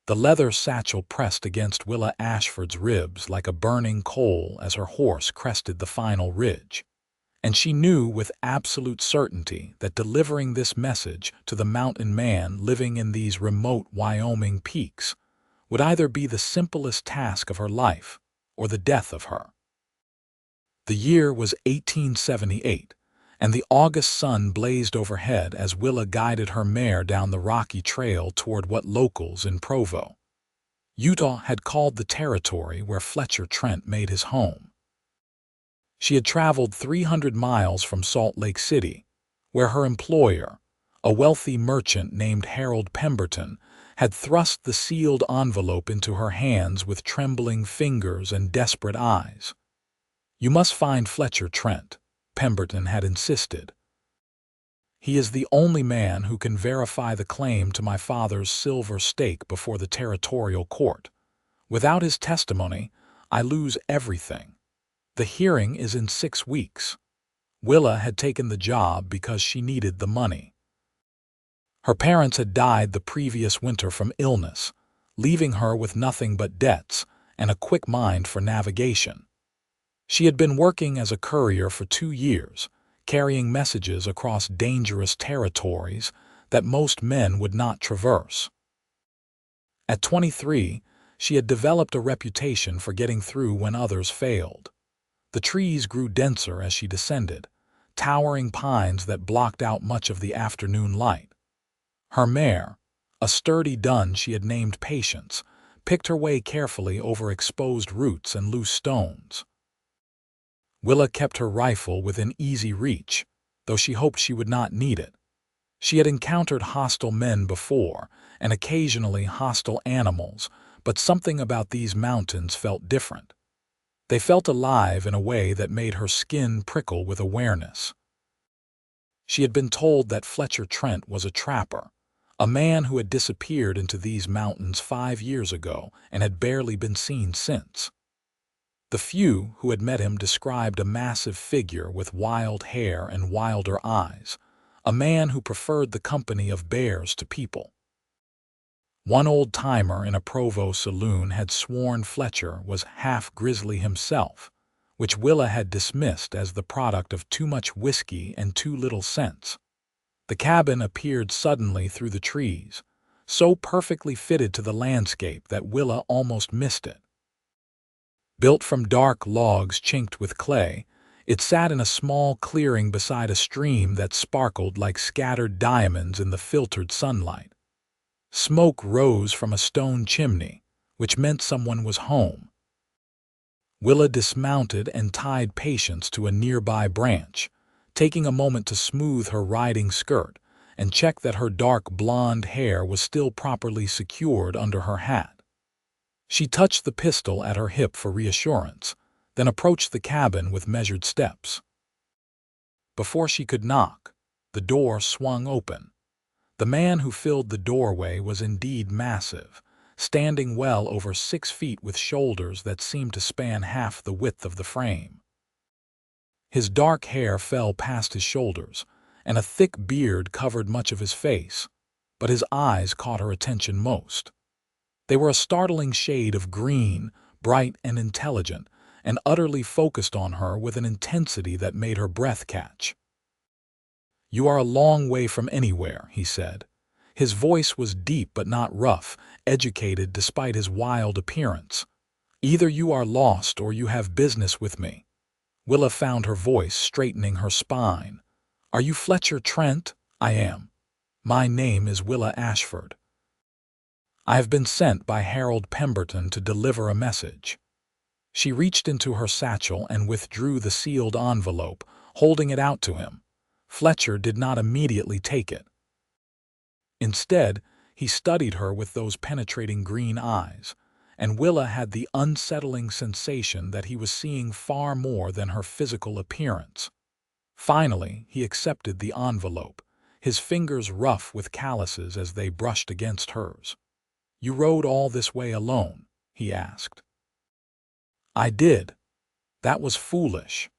The leather satchel pressed against Willa Ashford's ribs like a burning coal as her horse crested the final ridge. And she knew with absolute certainty that delivering this message to the mountain man living in these remote Wyoming peaks would either be the simplest task of her life or the death of her. The year was 1878, and the August sun blazed overhead as Willa guided her mare down the rocky trail toward what locals in Provo, Utah had called the territory where Fletcher Trent made his home. She had traveled 300 miles from Salt Lake City, where her employer, a wealthy merchant named Harold Pemberton, had thrust the sealed envelope into her hands with trembling fingers and desperate eyes. "You must find Fletcher Trent," Pemberton had insisted. "He is the only man who can verify the claim to my father's silver stake before the territorial court. Without his testimony, I lose everything. The hearing is in 6 weeks." Willa had taken the job because she needed the money. Her parents had died the previous winter from illness, leaving her with nothing but debts and a quick mind for navigation. She had been working as a courier for 2 years, carrying messages across dangerous territories that most men would not traverse. At 23, she had developed a reputation for getting through when others failed. The trees grew denser as she descended, towering pines that blocked out much of the afternoon light. Her mare, a sturdy dun she had named Patience, picked her way carefully over exposed roots and loose stones. Willa kept her rifle within easy reach, though she hoped she would not need it. She had encountered hostile men before, and occasionally hostile animals, but something about these mountains felt different. They felt alive in a way that made her skin prickle with awareness. She had been told that Fletcher Trent was a trapper, a man who had disappeared into these mountains 5 years ago and had barely been seen since. The few who had met him described a massive figure with wild hair and wilder eyes, a man who preferred the company of bears to people. One old-timer in a Provo saloon had sworn Fletcher was half grizzly himself, which Willa had dismissed as the product of too much whiskey and too little sense. The cabin appeared suddenly through the trees, so perfectly fitted to the landscape that Willa almost missed it. Built from dark logs chinked with clay, it sat in a small clearing beside a stream that sparkled like scattered diamonds in the filtered sunlight. Smoke rose from a stone chimney, which meant someone was home. Willa dismounted and tied Patience to a nearby branch, taking a moment to smooth her riding skirt and check that her dark blonde hair was still properly secured under her hat. She touched the pistol at her hip for reassurance, then approached the cabin with measured steps. Before she could knock, the door swung open. The man who filled the doorway was indeed massive, standing well over 6 feet with shoulders that seemed to span half the width of the frame. His dark hair fell past his shoulders, and a thick beard covered much of his face, but his eyes caught her attention most. They were a startling shade of green, bright and intelligent, and utterly focused on her with an intensity that made her breath catch. "You are a long way from anywhere," he said. His voice was deep but not rough, educated despite his wild appearance. "Either you are lost or you have business with me." Willa found her voice straightening her spine. "Are you Fletcher Trent?" "I am. My name is Willa Ashford. I have been sent by Harold Pemberton to deliver a message." She reached into her satchel and withdrew the sealed envelope, holding it out to him. Fletcher did not immediately take it. Instead, he studied her with those penetrating green eyes, and Willa had the unsettling sensation that he was seeing far more than her physical appearance. Finally, he accepted the envelope, his fingers rough with calluses as they brushed against hers. "You rode all this way alone?" he asked. "I did. That was foolish."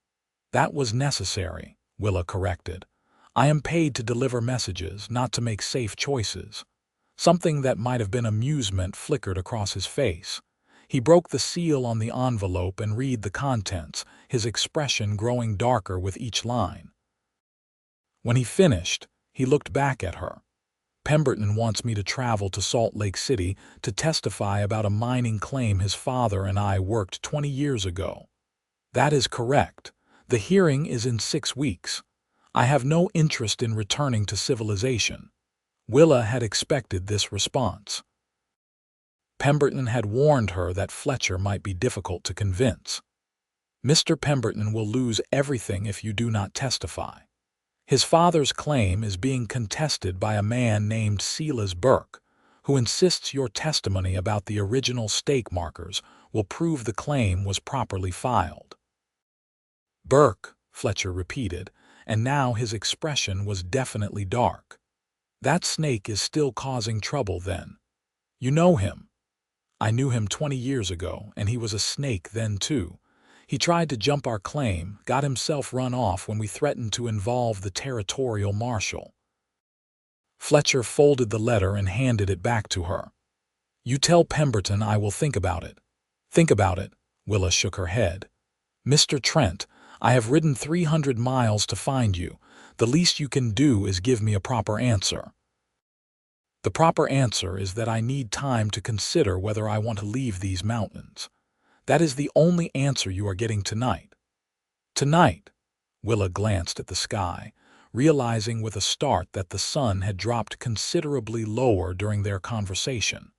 "That was necessary," Willa corrected. "I am paid to deliver messages, not to make safe choices. Something that might have been amusement flickered across his face. He broke the seal on the envelope and read the contents, his expression growing darker with each line. When he finished, he looked back at her. Pemberton wants me to travel to Salt Lake City to testify about a mining claim his father and I worked 20 years ago. That is correct. The hearing is in 6 weeks. I have no interest in returning to civilization. Willa had expected this response. Pemberton had warned her that Fletcher might be difficult to convince. Mr. Pemberton will lose everything if you do not testify. His father's claim is being contested by a man named Silas Burke, who insists your testimony about the original stake markers will prove the claim was properly filed. Burke, Fletcher repeated, and now his expression was definitely dark. That snake is still causing trouble then. You know him. I knew him 20 years ago, and he was a snake then too. He tried to jump our claim, got himself run off when we threatened to involve the territorial marshal. Fletcher folded the letter and handed it back to her. You tell Pemberton I will think about it. Think about it, Willa shook her head. Mr. Trent, I have ridden 300 miles to find you. The least you can do is give me a proper answer. The proper answer is that I need time to consider whether I want to leave these mountains. That is the only answer you are getting tonight. Tonight, Willa glanced at the sky, realizing with a start that the sun had dropped considerably lower during their conversation.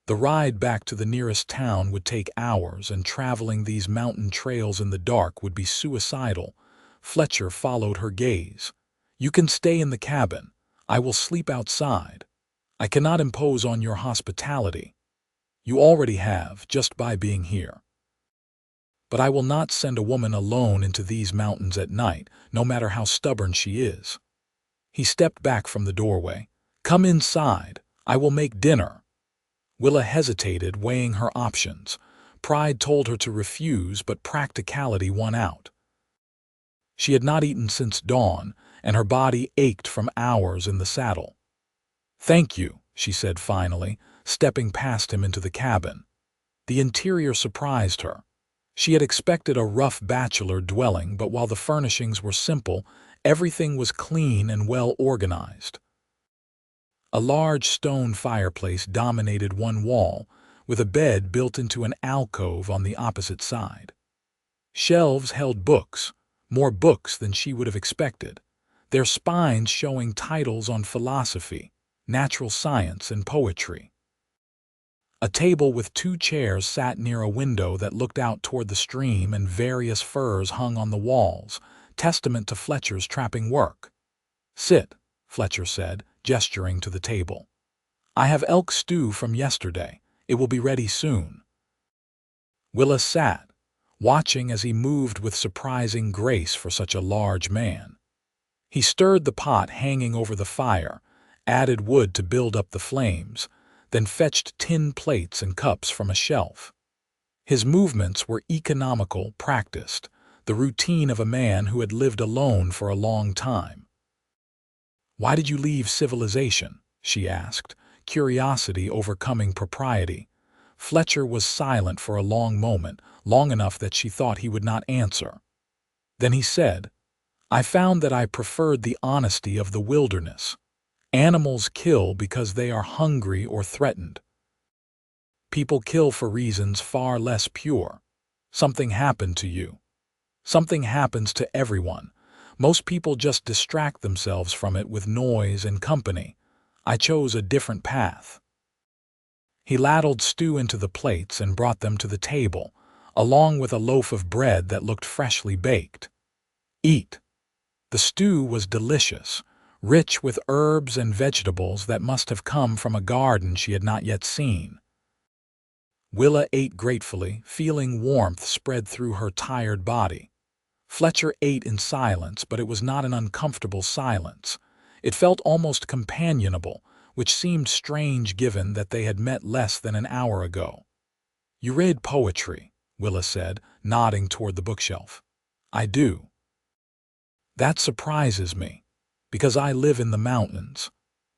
The ride back to the nearest town would take hours, and traveling these mountain trails in the dark would be suicidal. Fletcher followed her gaze. You can stay in the cabin. I will sleep outside. I cannot impose on your hospitality. You already have, just by being here. But I will not send a woman alone into these mountains at night, no matter how stubborn she is. He stepped back from the doorway. Come inside. I will make dinner. Willa hesitated, weighing her options. Pride told her to refuse, but practicality won out. She had not eaten since dawn, and her body ached from hours in the saddle. Thank you, she said finally, stepping past him into the cabin. The interior surprised her. She had expected a rough bachelor dwelling, but while the furnishings were simple, everything was clean and well organized. A large stone fireplace dominated one wall, with a bed built into an alcove on the opposite side. Shelves held books, more books than she would have expected, their spines showing titles on philosophy, natural science, and poetry. A table with 2 chairs sat near a window that looked out toward the stream, and various furs hung on the walls, testament to Fletcher's trapping work. Sit, Fletcher said, gesturing to the table. I have elk stew from yesterday. It will be ready soon. Willa sat, watching as he moved with surprising grace for such a large man. He stirred the pot hanging over the fire, added wood to build up the flames, then fetched tin plates and cups from a shelf. His movements were economical, practiced, the routine of a man who had lived alone for a long time. Why did you leave civilization? She asked, curiosity overcoming propriety. Fletcher was silent for a long moment, long enough that she thought he would not answer. Then he said, I found that I preferred the honesty of the wilderness. Animals kill because they are hungry or threatened. People kill for reasons far less pure. Something happened to you. Something happens to everyone. Most people just distract themselves from it with noise and company. I chose a different path. He ladled stew into the plates and brought them to the table, along with a loaf of bread that looked freshly baked. Eat. The stew was delicious, rich with herbs and vegetables that must have come from a garden she had not yet seen. Willa ate gratefully, feeling warmth spread through her tired body. Fletcher ate in silence, but it was not an uncomfortable silence. It felt almost companionable, which seemed strange given that they had met less than an hour ago. You read poetry, Willa said, nodding toward the bookshelf. I do. That surprises me, because I live in the mountains.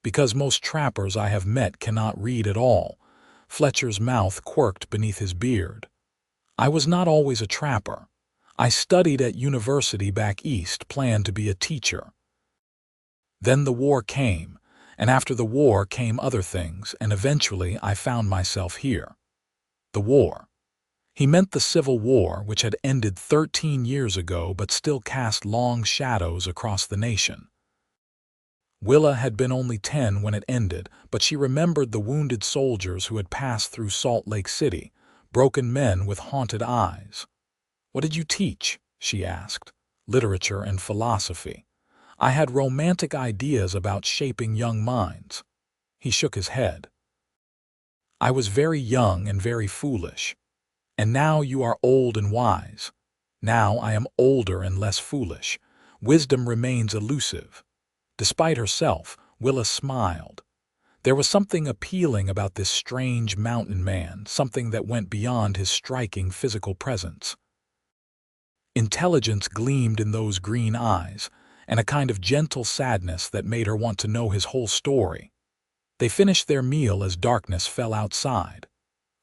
Because most trappers I have met cannot read at all. Fletcher's mouth quirked beneath his beard. I was not always a trapper. I studied at university back east, planned to be a teacher. Then the war came, and after the war came other things, and eventually I found myself here. The war. He meant the Civil War, which had ended 13 years ago but still cast long shadows across the nation. Willa had been only 10 when it ended, but she remembered the wounded soldiers who had passed through Salt Lake City, broken men with haunted eyes. "What did you teach?" she asked. "Literature and philosophy. I had romantic ideas about shaping young minds." He shook his head. "I was very young and very foolish. And now you are old and wise. Now I am older and less foolish. Wisdom remains elusive." Despite herself, Willa smiled. There was something appealing about this strange mountain man, something that went beyond his striking physical presence. Intelligence gleamed in those green eyes, and a kind of gentle sadness that made her want to know his whole story. They finished their meal as darkness fell outside.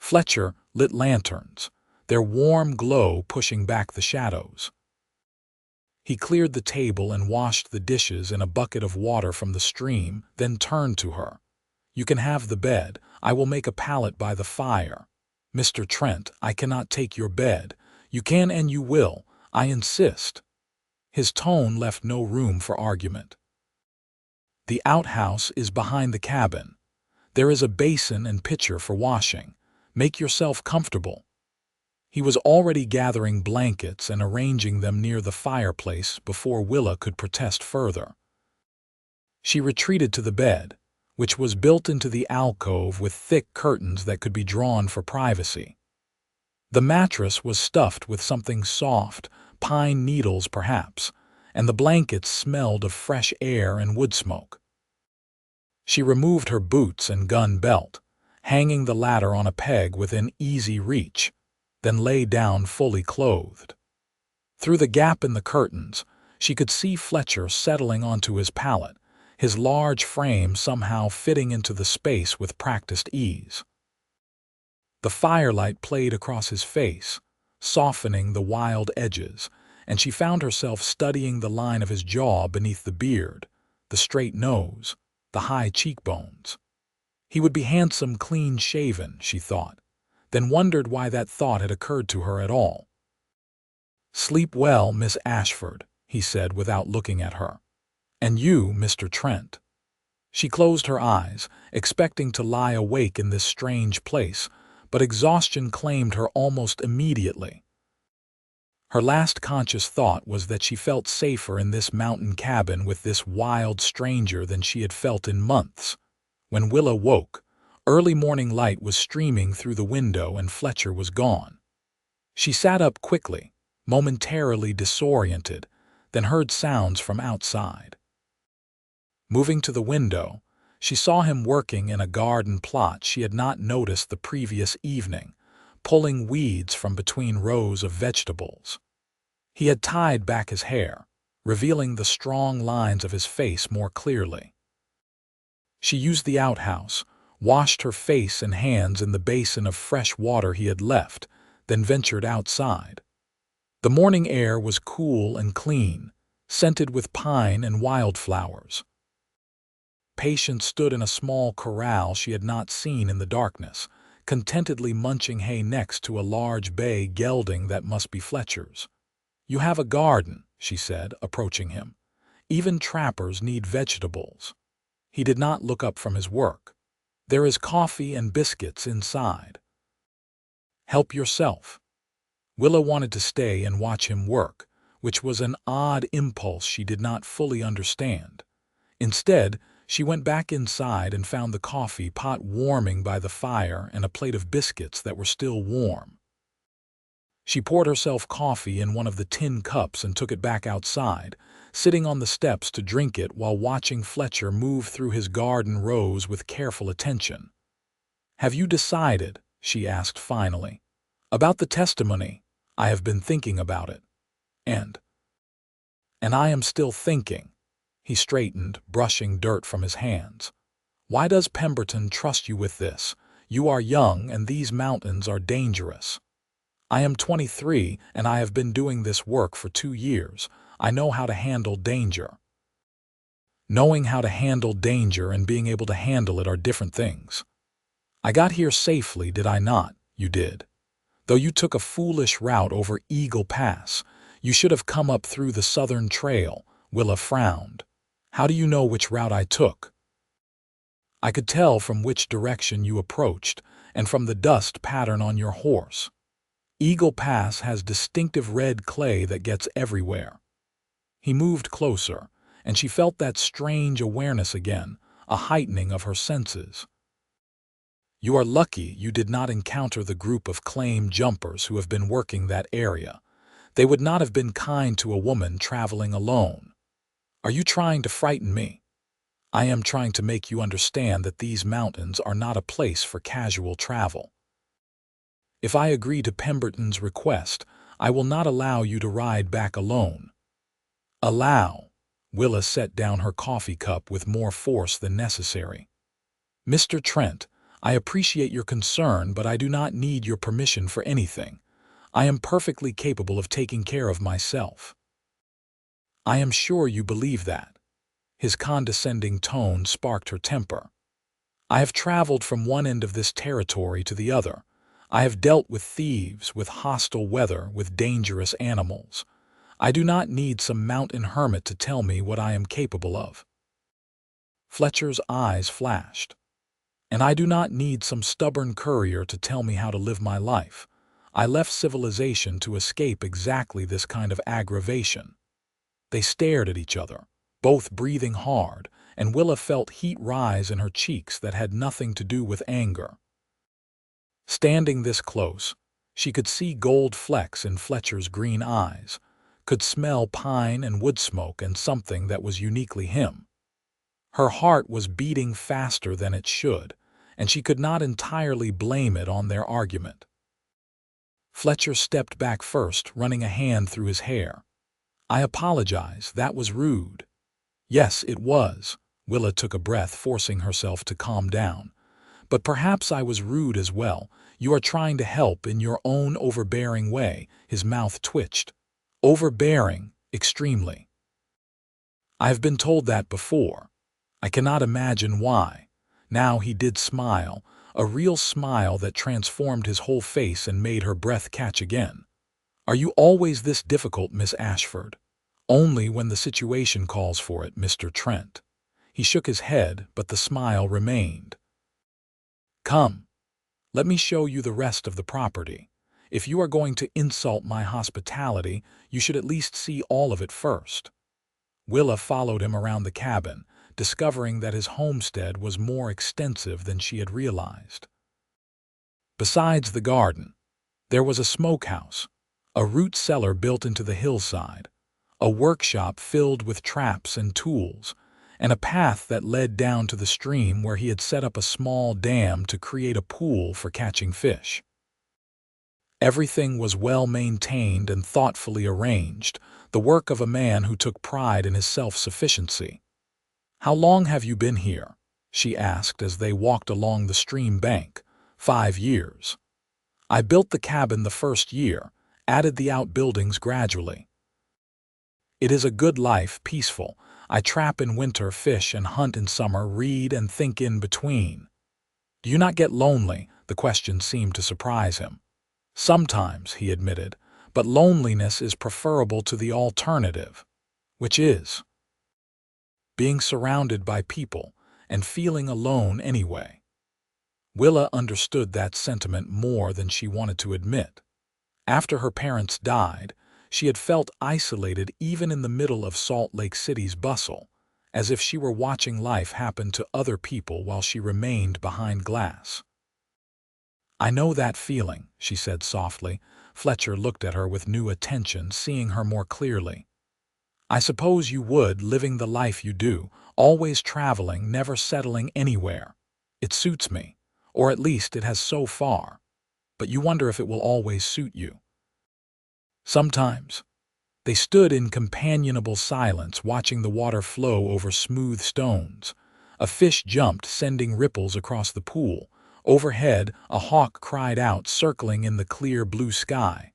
Fletcher lit lanterns, their warm glow pushing back the shadows. He cleared the table and washed the dishes in a bucket of water from the stream, then turned to her. "You can have the bed. I will make a pallet by the fire." "Mr. Trent, I cannot take your bed." "You can and you will. I insist." His tone left no room for argument. "The outhouse is behind the cabin. There is a basin and pitcher for washing. Make yourself comfortable." He was already gathering blankets and arranging them near the fireplace before Willa could protest further. She retreated to the bed, which was built into the alcove with thick curtains that could be drawn for privacy. The mattress was stuffed with something soft, pine needles perhaps, and the blankets smelled of fresh air and wood smoke. She removed her boots and gun belt, hanging the latter on a peg within easy reach, then lay down fully clothed. Through the gap in the curtains, she could see Fletcher settling onto his pallet, his large frame somehow fitting into the space with practiced ease. The firelight played across his face, softening the wild edges, and she found herself studying the line of his jaw beneath the beard, the straight nose, the high cheekbones. He would be handsome clean-shaven, she thought, then wondered why that thought had occurred to her at all. "Sleep well, Miss Ashford," he said without looking at her. "And you, Mr. Trent." She closed her eyes, expecting to lie awake in this strange place, but exhaustion claimed her almost immediately. Her last conscious thought was that she felt safer in this mountain cabin with this wild stranger than she had felt in months. When Willa woke, early morning light was streaming through the window and Fletcher was gone. She sat up quickly, momentarily disoriented, then heard sounds from outside. Moving to the window, she saw him working in a garden plot she had not noticed the previous evening, pulling weeds from between rows of vegetables. He had tied back his hair, revealing the strong lines of his face more clearly. She used the outhouse, washed her face and hands in the basin of fresh water he had left, then ventured outside. The morning air was cool and clean, scented with pine and wildflowers. Patience stood in a small corral she had not seen in the darkness, contentedly munching hay next to a large bay gelding that must be Fletcher's. "You have a garden," she said, approaching him. "Even trappers need vegetables." He did not look up from his work. "There is coffee and biscuits inside." "Help yourself." Willa wanted to stay and watch him work, which was an odd impulse she did not fully understand. Instead, she went back inside and found the coffee pot warming by the fire and a plate of biscuits that were still warm. She poured herself coffee in one of the tin cups and took it back outside, sitting on the steps to drink it while watching Fletcher move through his garden rows with careful attention. "Have you decided," she asked finally, "about the testimony?" "I have been thinking about it." And I am still thinking." He straightened, brushing dirt from his hands. Why does Pemberton trust you with this? You are young and these mountains are dangerous. I am 23 and I have been doing this work for 2 years. I know how to handle danger. Knowing how to handle danger and being able to handle it are different things. I got here safely, did I not? You did. Though you took a foolish route over Eagle Pass, you should have come up through the Southern Trail. Willa frowned. How do you know which route I took? I could tell from which direction you approached and from the dust pattern on your horse. Eagle Pass has distinctive red clay that gets everywhere. He moved closer, and she felt that strange awareness again, a heightening of her senses. You are lucky you did not encounter the group of claim jumpers who have been working that area. They would not have been kind to a woman traveling alone. Are you trying to frighten me? I am trying to make you understand that these mountains are not a place for casual travel. If I agree to Pemberton's request, I will not allow you to ride back alone. Allow. Willa set down her coffee cup with more force than necessary. Mr. Trent, I appreciate your concern, but I do not need your permission for anything. I am perfectly capable of taking care of myself. I am sure you believe that. His condescending tone sparked her temper. I have traveled from one end of this territory to the other. I have dealt with thieves, with hostile weather, with dangerous animals. I do not need some mountain hermit to tell me what I am capable of. Fletcher's eyes flashed. And I do not need some stubborn courier to tell me how to live my life. I left civilization to escape exactly this kind of aggravation. They stared at each other, both breathing hard, and Willa felt heat rise in her cheeks that had nothing to do with anger. Standing this close, she could see gold flecks in Fletcher's green eyes, could smell pine and wood smoke and something that was uniquely him. Her heart was beating faster than it should, and she could not entirely blame it on their argument. Fletcher stepped back first, running a hand through his hair. I apologize, that was rude. Yes, it was. Willa took a breath, forcing herself to calm down. But perhaps I was rude as well. You are trying to help in your own overbearing way. His mouth twitched. Overbearing, extremely. I have been told that before. I cannot imagine why. Now he did smile, a real smile that transformed his whole face and made her breath catch again. Are you always this difficult, Miss Ashford? Only when the situation calls for it, Mr. Trent. He shook his head, but the smile remained. Come. Let me show you the rest of the property. If you are going to insult my hospitality, you should at least see all of it first. Willa followed him around the cabin, discovering that his homestead was more extensive than she had realized. Besides the garden, there was a smokehouse, a root cellar built into the hillside, a workshop filled with traps and tools, and a path that led down to the stream where he had set up a small dam to create a pool for catching fish. Everything was well maintained and thoughtfully arranged, the work of a man who took pride in his self-sufficiency. How long have you been here? She asked as they walked along the stream bank. 5 years. I built the cabin the first year, added the outbuildings gradually. It is a good life, peaceful. I trap in winter, fish and hunt in summer, read and think in between. Do you not get lonely? The question seemed to surprise him. Sometimes, he admitted, but loneliness is preferable to the alternative, which is being surrounded by people and feeling alone anyway. Willa understood that sentiment more than she wanted to admit. After her parents died, she had felt isolated even in the middle of Salt Lake City's bustle, as if she were watching life happen to other people while she remained behind glass. I know that feeling, she said softly. Fletcher looked at her with new attention, seeing her more clearly. I suppose you would, living the life you do, always traveling, never settling anywhere. It suits me, or at least it has so far. But you wonder if it will always suit you. Sometimes. They stood in companionable silence, watching the water flow over smooth stones. A fish jumped, sending ripples across the pool. Overhead, a hawk cried out, circling in the clear blue sky.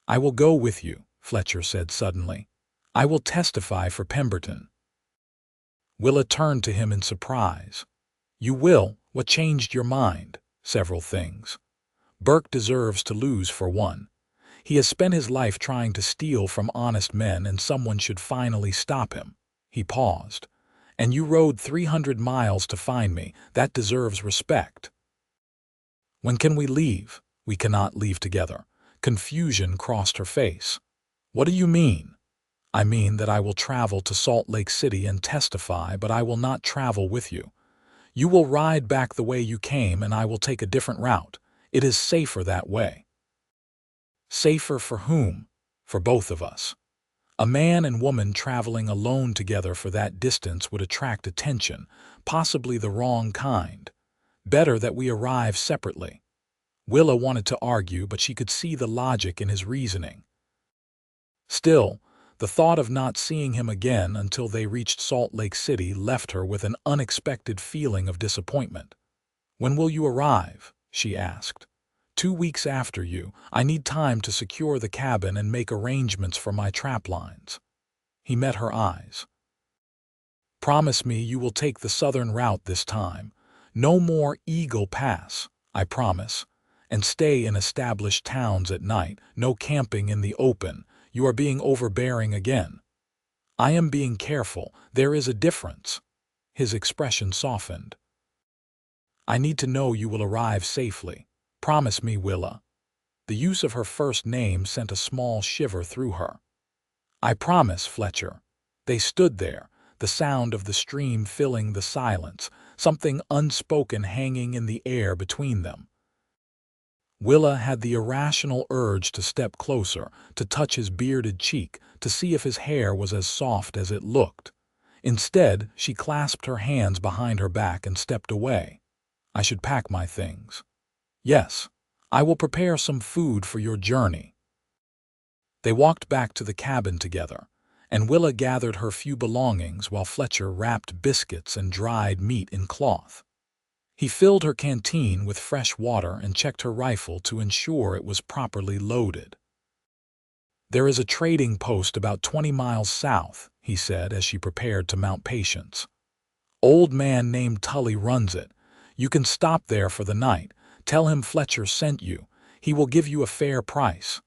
"I will go with you," Fletcher said suddenly. "I will testify for Pemberton." Willa turned to him in surprise. "You will? What changed your mind?" "Several things. Burke deserves to lose for one. He has spent his life trying to steal from honest men, and someone should finally stop him." He paused. "And you rode 300 miles to find me. That deserves respect." "When can we leave?" "We cannot leave together." Confusion crossed her face. "What do you mean?" "I mean that I will travel to Salt Lake City and testify, but I will not travel with you. You will ride back the way you came, and I will take a different route. It is safer that way." "Safer for whom?" "For both of us. A man and woman traveling alone together for that distance would attract attention, possibly the wrong kind. Better that we arrive separately." Willa wanted to argue, but she could see the logic in his reasoning. Still, the thought of not seeing him again until they reached Salt Lake City left her with an unexpected feeling of disappointment. "When will you arrive?" she asked. 2 weeks after you. I need time to secure the cabin and make arrangements for my trap lines." He met her eyes. "Promise me you will take the southern route this time. No more Eagle Pass, I promise. And stay in established towns at night. No camping in the open. You are being overbearing again." "I am being careful. There is a difference." His expression softened. "I need to know you will arrive safely. Promise me, Willa." The use of her first name sent a small shiver through her. "I promise, Fletcher." They stood there, the sound of the stream filling the silence, something unspoken hanging in the air between them. Willa had the irrational urge to step closer, to touch his bearded cheek, to see if his hair was as soft as it looked. Instead, she clasped her hands behind her back and stepped away. "I should pack my things." "Yes, I will prepare some food for your journey." They walked back to the cabin together, and Willa gathered her few belongings while Fletcher wrapped biscuits and dried meat in cloth. He filled her canteen with fresh water and checked her rifle to ensure it was properly loaded. "There is a trading post about 20 miles south," he said as she prepared to mount Patience. "Old man named Tully runs it. You can stop there for the night. Tell him Fletcher sent you. He will give you a fair price."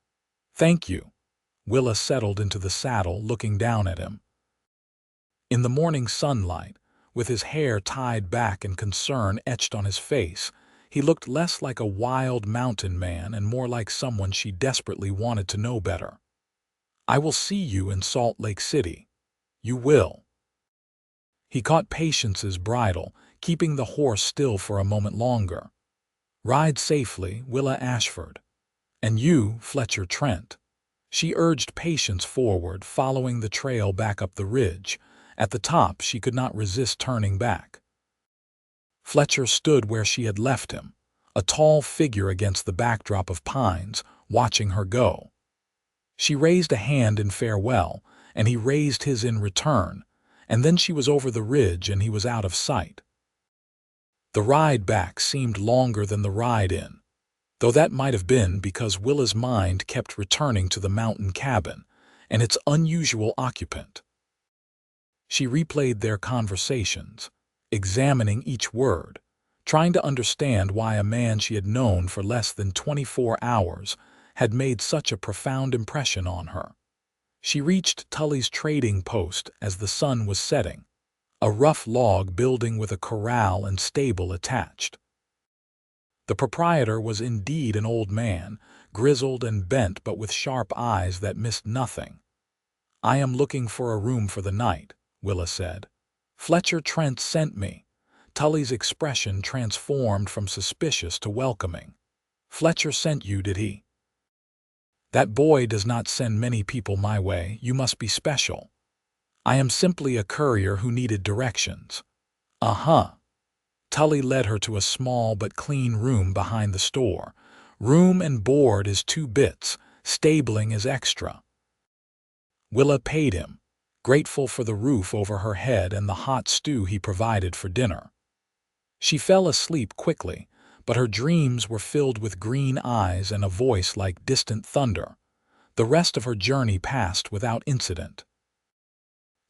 "Thank you." Willa settled into the saddle, looking down at him. In the morning sunlight, with his hair tied back and concern etched on his face, he looked less like a wild mountain man and more like someone she desperately wanted to know better. "I will see you in Salt Lake City." "You will." He caught Patience's bridle, keeping the horse still for a moment longer. "Ride safely, Willa Ashford." "And you, Fletcher Trent." She urged Patience forward, following the trail back up the ridge. At the top, she could not resist turning back. Fletcher stood where she had left him, a tall figure against the backdrop of pines, watching her go. She raised a hand in farewell, and he raised his in return, and then she was over the ridge and he was out of sight. The ride back seemed longer than the ride in, though that might have been because Willa's mind kept returning to the mountain cabin and its unusual occupant. She replayed their conversations, examining each word, trying to understand why a man she had known for less than 24 hours had made such a profound impression on her. She reached Tully's trading post as the sun was setting, a rough log building with a corral and stable attached. The proprietor was indeed an old man, grizzled and bent but with sharp eyes that missed nothing. "I am looking for a room for the night," Willa said. "Fletcher Trent sent me." Tully's expression transformed from suspicious to welcoming. "Fletcher sent you, did he?" "That boy does not send many people my way. You must be special." "I am simply a courier who needed directions." "Uh-huh." Tully led her to a small but clean room behind the store. "Room and board is 2 bits. Stabling is extra." Willa paid him, grateful for the roof over her head and the hot stew he provided for dinner. She fell asleep quickly, but her dreams were filled with green eyes and a voice like distant thunder. The rest of her journey passed without incident.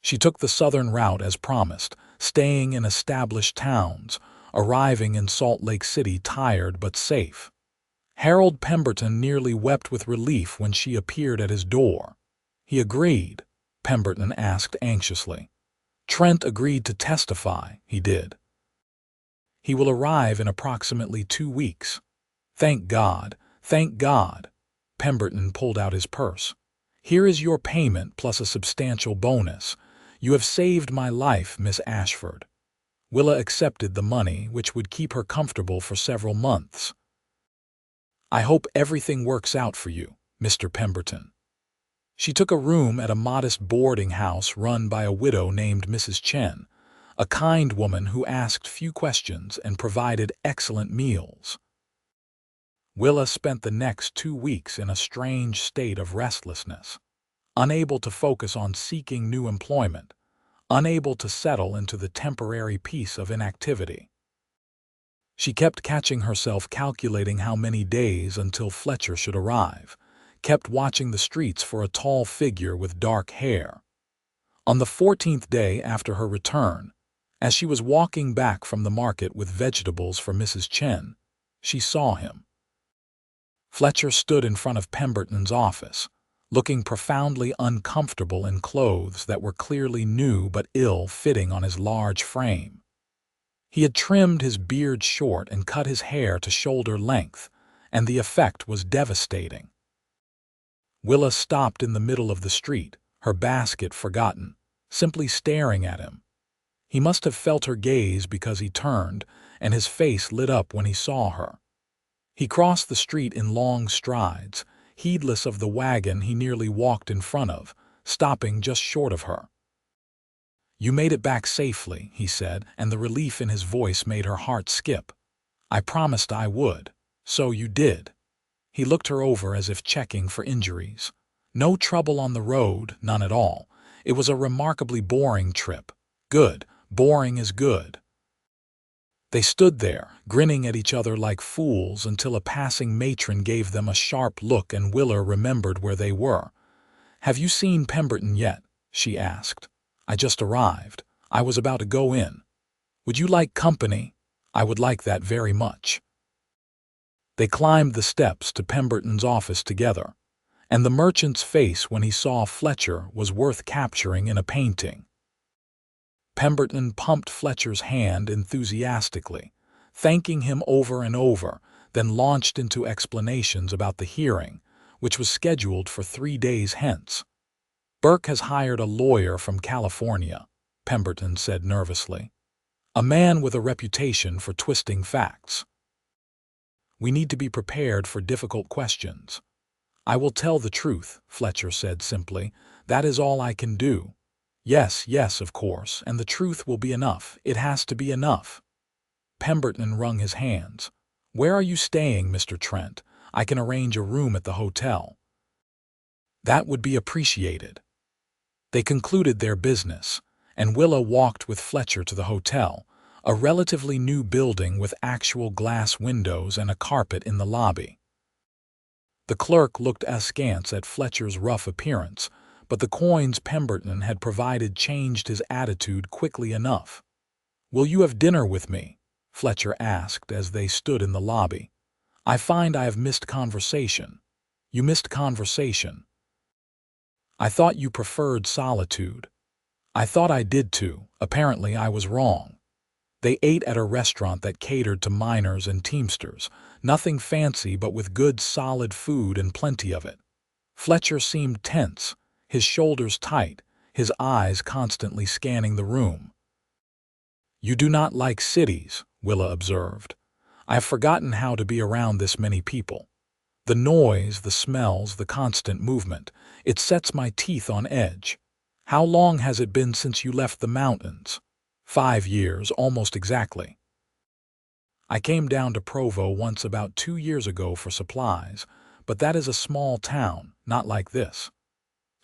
She took the southern route as promised, staying in established towns, arriving in Salt Lake City tired but safe. Harold Pemberton nearly wept with relief when she appeared at his door. "He agreed?" Pemberton asked anxiously. "Trent agreed to testify, he did. He will arrive in approximately 2 weeks." "Thank God, thank God." Pemberton pulled out his purse. "Here is your payment plus a substantial bonus. You have saved my life, Miss Ashford." Willa accepted the money, which would keep her comfortable for several months. "I hope everything works out for you, Mr. Pemberton." She took a room at a modest boarding house run by a widow named Mrs. Chen, a kind woman who asked few questions and provided excellent meals. Willa spent the next 2 weeks in a strange state of restlessness, unable to focus on seeking new employment, unable to settle into the temporary peace of inactivity. She kept catching herself calculating how many days until Fletcher should arrive, kept watching the streets for a tall figure with dark hair. On the 14th day after her return, as she was walking back from the market with vegetables for Mrs. Chen, she saw him. Fletcher stood in front of Pemberton's office, looking profoundly uncomfortable in clothes that were clearly new but ill-fitting on his large frame. He had trimmed his beard short and cut his hair to shoulder length, and the effect was devastating. Willa stopped in the middle of the street, her basket forgotten, simply staring at him. He must have felt her gaze because he turned, and his face lit up when he saw her. He crossed the street in long strides, heedless of the wagon he nearly walked in front of, stopping just short of her. "You made it back safely," he said, and the relief in his voice made her heart skip. "I promised I would. So you did." He looked her over as if checking for injuries. "No trouble on the road, none at all. It was a remarkably boring trip." "Good. Boring is good." They stood there, grinning at each other like fools until a passing matron gave them a sharp look and Willa remembered where they were. "Have you seen Pemberton yet?" she asked. "I just arrived. I was about to go in. Would you like company?" "I would like that very much." They climbed the steps to Pemberton's office together, and the merchant's face when he saw Fletcher was worth capturing in a painting. Pemberton pumped Fletcher's hand enthusiastically, thanking him over and over, then launched into explanations about the hearing, which was scheduled for 3 days hence. "Burke has hired a lawyer from California," Pemberton said nervously. "A man with a reputation for twisting facts. We need to be prepared for difficult questions." "I will tell the truth," Fletcher said simply. "That is all I can do." "Yes, yes, of course, and the truth will be enough. It has to be enough." Pemberton wrung his hands. "Where are you staying, Mr. Trent? I can arrange a room at the hotel." "That would be appreciated." They concluded their business, and Willa walked with Fletcher to the hotel, a relatively new building with actual glass windows and a carpet in the lobby. The clerk looked askance at Fletcher's rough appearance, but the coins Pemberton had provided changed his attitude quickly enough. "Will you have dinner with me?" Fletcher asked as they stood in the lobby. "I find I have missed conversation." "You missed conversation?" "I thought you preferred solitude." "I thought I did too. Apparently I was wrong." They ate at a restaurant that catered to miners and teamsters, nothing fancy but with good solid food and plenty of it. Fletcher seemed tense, his shoulders tight, his eyes constantly scanning the room. "You do not like cities," Willa observed. "I have forgotten how to be around this many people. The noise, the smells, the constant movement, it sets my teeth on edge. How long has it been since you left the mountains?" 5 years, almost exactly. "I came down to Provo once about 2 years ago for supplies, but that is a small town, not like this."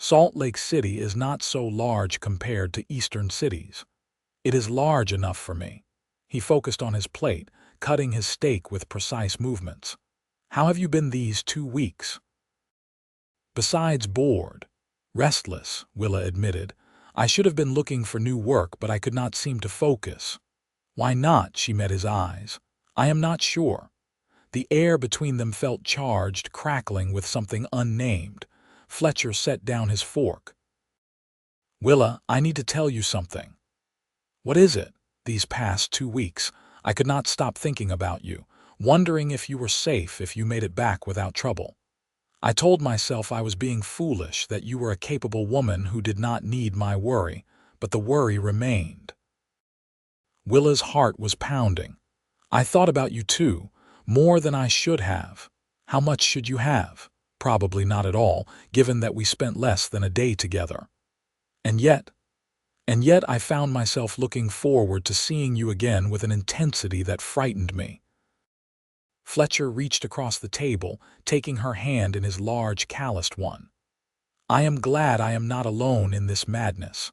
Salt Lake City is not so large compared to eastern cities. It is large enough for me. He focused on his plate, cutting his steak with precise movements. How have you been these 2 weeks? Besides bored. Restless, Willa admitted. I should have been looking for new work, but I could not seem to focus. Why not? She met his eyes. I am not sure. The air between them felt charged, crackling with something unnamed. Fletcher set down his fork. Willa, I need to tell you something. What is it? These past 2 weeks, I could not stop thinking about you, wondering if you were safe, if you made it back without trouble. I told myself I was being foolish, that you were a capable woman who did not need my worry, but the worry remained. Willa's heart was pounding. I thought about you too, more than I should have. How much should you have? Probably not at all, given that we spent less than a day together. And yet I found myself looking forward to seeing you again with an intensity that frightened me. Fletcher reached across the table, taking her hand in his large, calloused one. I am glad I am not alone in this madness.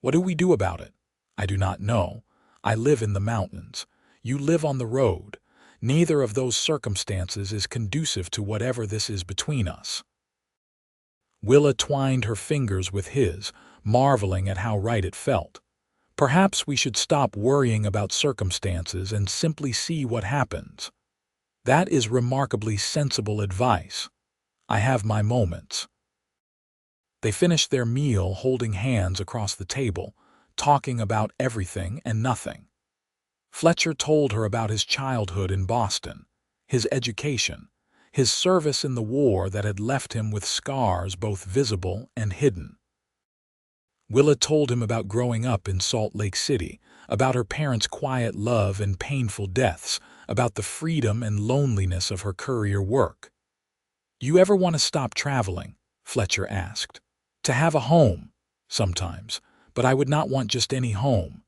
What do we do about it? I do not know. I live in the mountains. You live on the road. Neither of those circumstances is conducive to whatever this is between us. Willa twined her fingers with his, marveling at how right it felt. Perhaps we should stop worrying about circumstances and simply see what happens. That is remarkably sensible advice. I have my moments. They finished their meal holding hands across the table, talking about everything and nothing. Fletcher told her about his childhood in Boston, his education, his service in the war that had left him with scars both visible and hidden. Willa told him about growing up in Salt Lake City, about her parents' quiet love and painful deaths, about the freedom and loneliness of her courier work. You ever want to stop traveling? Fletcher asked. To have a home, sometimes, but I would not want just any home.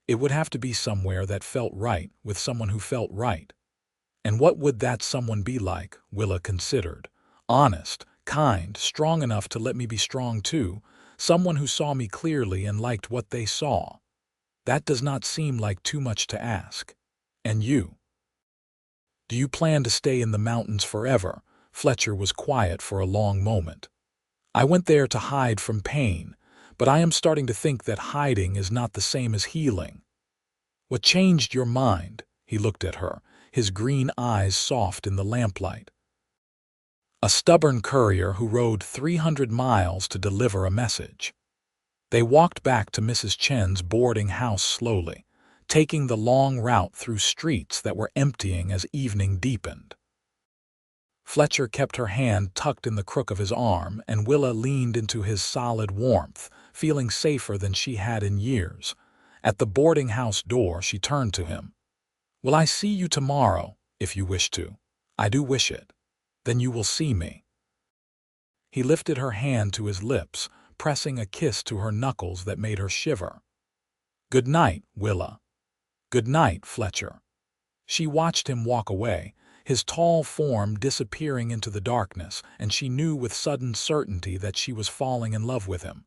It would have to be somewhere that felt right, with someone who felt right. And what would that someone be like? Willa considered. Honest, kind, strong enough to let me be strong too, someone who saw me clearly and liked what they saw. That does not seem like too much to ask. And you? Do you plan to stay in the mountains forever? Fletcher was quiet for a long moment. I went there to hide from pain, but I am starting to think that hiding is not the same as healing. What changed your mind? He looked at her, his green eyes soft in the lamplight. A stubborn courier who rode 300 miles to deliver a message. They walked back to Mrs. Chen's boarding house slowly, taking the long route through streets that were emptying as evening deepened. Fletcher kept her hand tucked in the crook of his arm, and Willa leaned into his solid warmth, feeling safer than she had in years. At the boarding house door, she turned to him. Will I see you tomorrow, if you wish to? I do wish it. Then you will see me. He lifted her hand to his lips, pressing a kiss to her knuckles that made her shiver. Good night, Willa. Good night, Fletcher. She watched him walk away, his tall form disappearing into the darkness, and she knew with sudden certainty that she was falling in love with him.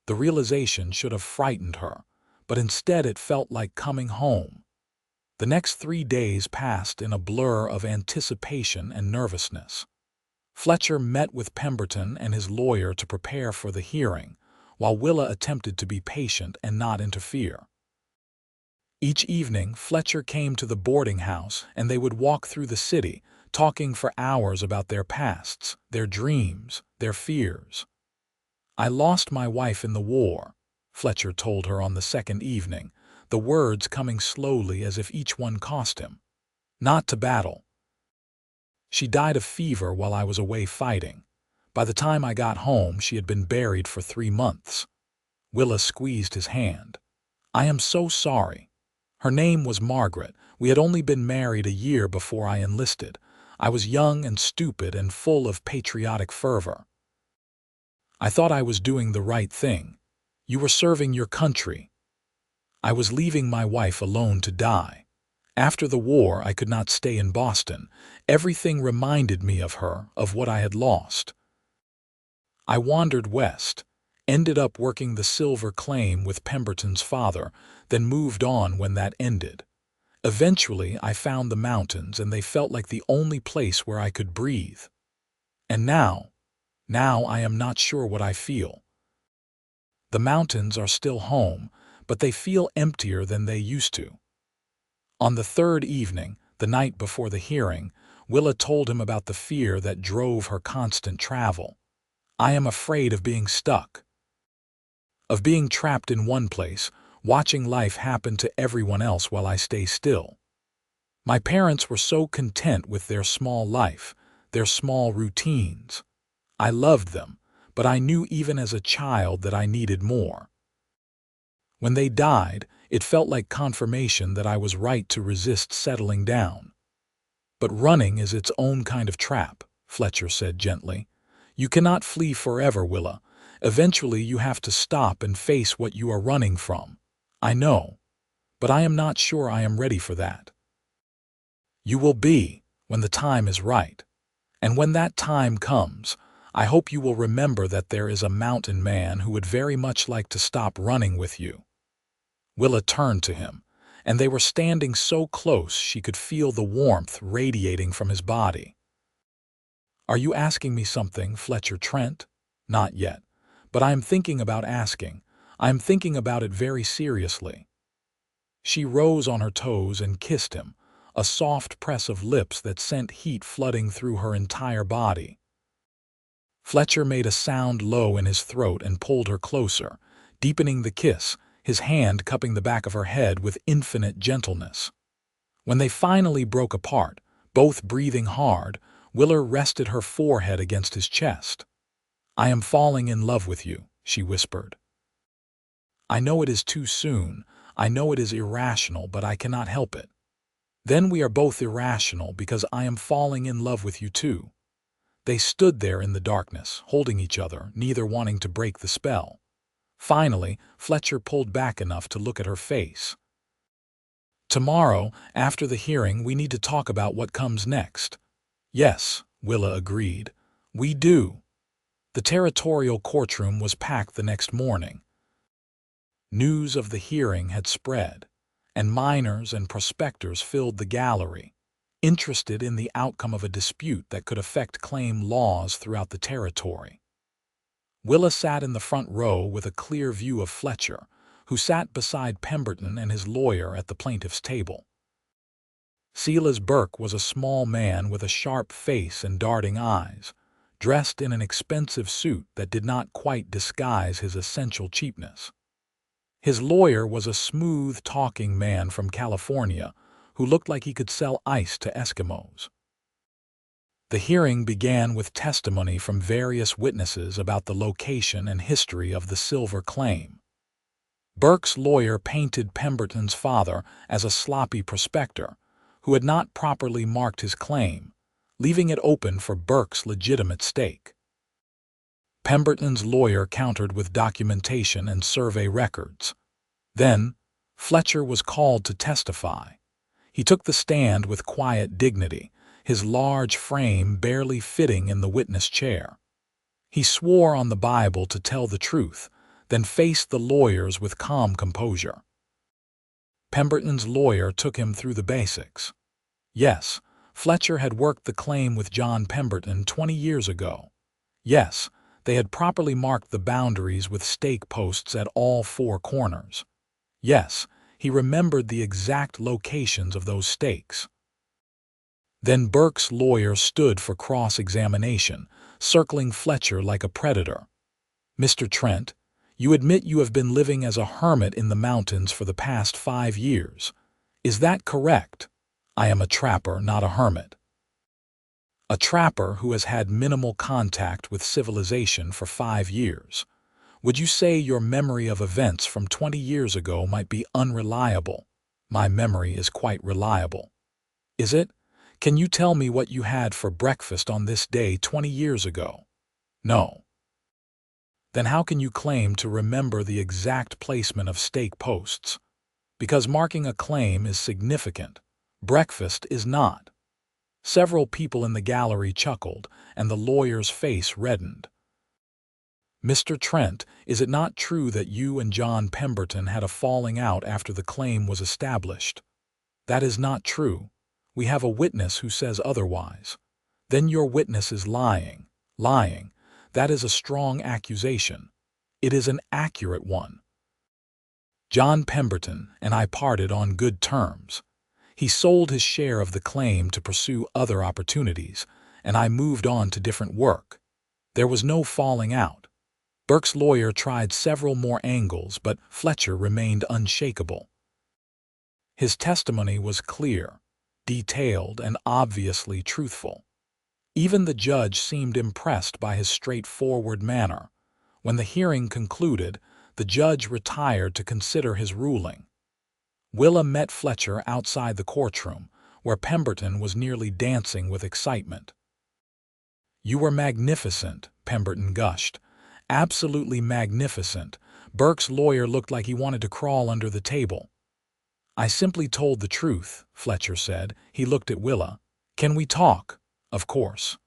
The realization should have frightened her, but instead it felt like coming home. The next 3 days passed in a blur of anticipation and nervousness. Fletcher met with Pemberton and his lawyer to prepare for the hearing, while Willa attempted to be patient and not interfere. Each evening, Fletcher came to the boarding house, and they would walk through the city, talking for hours about their pasts, their dreams, their fears. I lost my wife in the war, Fletcher told her on the second evening, the words coming slowly as if each one cost him. Not to battle. She died of fever while I was away fighting. By the time I got home, she had been buried for 3 months. Willa squeezed his hand. I am so sorry. Her name was Margaret. We had only been married a year before I enlisted. I was young and stupid and full of patriotic fervor. I thought I was doing the right thing. You were serving your country. I was leaving my wife alone to die. After the war, I could not stay in Boston. Everything reminded me of her, of what I had lost. I wandered west, ended up working the silver claim with Pemberton's father, then moved on when that ended. Eventually, I found the mountains, and they felt like the only place where I could breathe. And now I am not sure what I feel. The mountains are still home, but they feel emptier than they used to. On the third evening, the night before the hearing, Willa told him about the fear that drove her constant travel. I am afraid of being stuck, of being trapped in one place, watching life happen to everyone else while I stay still. My parents were so content with their small life, their small routines. I loved them, but I knew even as a child that I needed more. When they died, it felt like confirmation that I was right to resist settling down. But running is its own kind of trap, Fletcher said gently. You cannot flee forever, Willa. Eventually you have to stop and face what you are running from. I know, but I am not sure I am ready for that. You will be, when the time is right. And when that time comes, I hope you will remember that there is a mountain man who would very much like to stop running with you. Willa turned to him, and they were standing so close she could feel the warmth radiating from his body. Are you asking me something, Fletcher Trent? Not yet, but I am thinking about asking. I am thinking about it very seriously. She rose on her toes and kissed him, a soft press of lips that sent heat flooding through her entire body. Fletcher made a sound low in his throat and pulled her closer, deepening the kiss, his hand cupping the back of her head with infinite gentleness. When they finally broke apart, both breathing hard, Willa rested her forehead against his chest. I am falling in love with you, she whispered. I know it is too soon, I know it is irrational, but I cannot help it. Then we are both irrational because I am falling in love with you too. They stood there in the darkness, holding each other, neither wanting to break the spell. Finally, Fletcher pulled back enough to look at her face. Tomorrow, after the hearing, we need to talk about what comes next. Yes, Willa agreed. We do. The territorial courtroom was packed the next morning. News of the hearing had spread, and miners and prospectors filled the gallery, interested in the outcome of a dispute that could affect claim laws throughout the territory. Willa sat in the front row with a clear view of Fletcher, who sat beside Pemberton and his lawyer at the plaintiff's table. Silas Burke was a small man with a sharp face and darting eyes, dressed in an expensive suit that did not quite disguise his essential cheapness. His lawyer was a smooth-talking man from California who looked like he could sell ice to Eskimos. The hearing began with testimony from various witnesses about the location and history of the silver claim. Burke's lawyer painted Pemberton's father as a sloppy prospector who had not properly marked his claim, leaving it open for Burke's legitimate stake. Pemberton's lawyer countered with documentation and survey records. Then, Fletcher was called to testify. He took the stand with quiet dignity, his large frame barely fitting in the witness chair. He swore on the Bible to tell the truth, then faced the lawyers with calm composure. Pemberton's lawyer took him through the basics. Yes, Fletcher had worked the claim with John Pemberton 20 years ago. Yes, they had properly marked the boundaries with stake posts at all four corners. Yes, he remembered the exact locations of those stakes. Then Burke's lawyer stood for cross-examination, circling Fletcher like a predator. Mr. Trent, you admit you have been living as a hermit in the mountains for the past 5 years. Is that correct? I am a trapper, not a hermit. A trapper who has had minimal contact with civilization for 5 years. Would you say your memory of events from 20 years ago might be unreliable? My memory is quite reliable. Is it? Can you tell me what you had for breakfast on this day 20 years ago? No. Then how can you claim to remember the exact placement of stake posts? Because marking a claim is significant. Breakfast is not. Several people in the gallery chuckled, and the lawyer's face reddened. "Mr. Trent, is it not true that you and John Pemberton had a falling out after the claim was established?" "That is not true. We have a witness who says otherwise." "Then your witness is lying." "Lying? That is a strong accusation." "It is an accurate one. John Pemberton and I parted on good terms. He sold his share of the claim to pursue other opportunities, and I moved on to different work. There was no falling out. Burke's lawyer tried several more angles, but Fletcher remained unshakable. His testimony was clear, detailed, and obviously truthful. Even the judge seemed impressed by his straightforward manner. When the hearing concluded, the judge retired to consider his ruling. Willa met Fletcher outside the courtroom, where Pemberton was nearly dancing with excitement. "You were magnificent," Pemberton gushed. "Absolutely magnificent." Burke's lawyer looked like he wanted to crawl under the table. "I simply told the truth," Fletcher said. He looked at Willa. "Can we talk?" "Of course."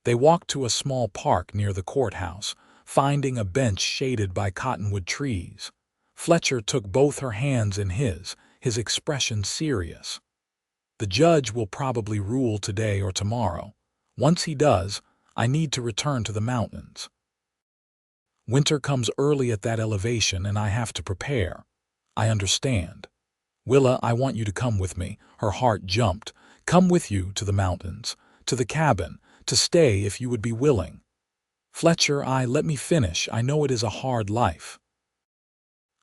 They walked to a small park near the courthouse, finding a bench shaded by cottonwood trees. Fletcher took both her hands in his expression serious. "The judge will probably rule today or tomorrow. Once he does, I need to return to the mountains. Winter comes early at that elevation and I have to prepare." "I understand." "Willa, I want you to come with me." Her heart jumped. "Come with you to the mountains, to the cabin, to stay if you would be willing." "Fletcher, let me finish. I know it is a hard life.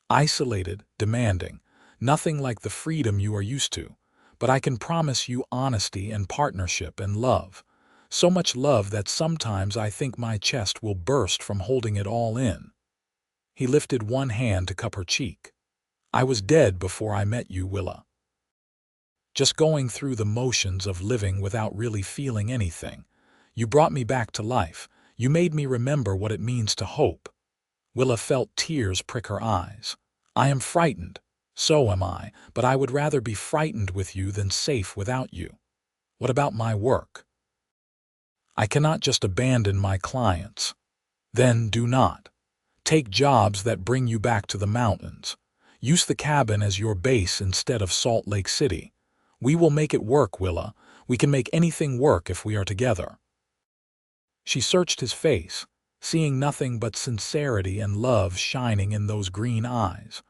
Isolated, demanding, nothing like the freedom you are used to, but I can promise you honesty and partnership and love. So much love that sometimes I think my chest will burst from holding it all in." He lifted one hand to cup her cheek. "I was dead before I met you, Willa. Just going through the motions of living without really feeling anything. You brought me back to life. You made me remember what it means to hope." Willa felt tears prick her eyes. "I am frightened. So am I, but I would rather be frightened with you than safe without you." "What about my work?" "I cannot just abandon my clients." "Then do not. Take jobs that bring you back to the mountains. Use the cabin as your base instead of Salt Lake City. We will make it work, Willa. We can make anything work if we are together." She searched his face, seeing nothing but sincerity and love shining in those green eyes.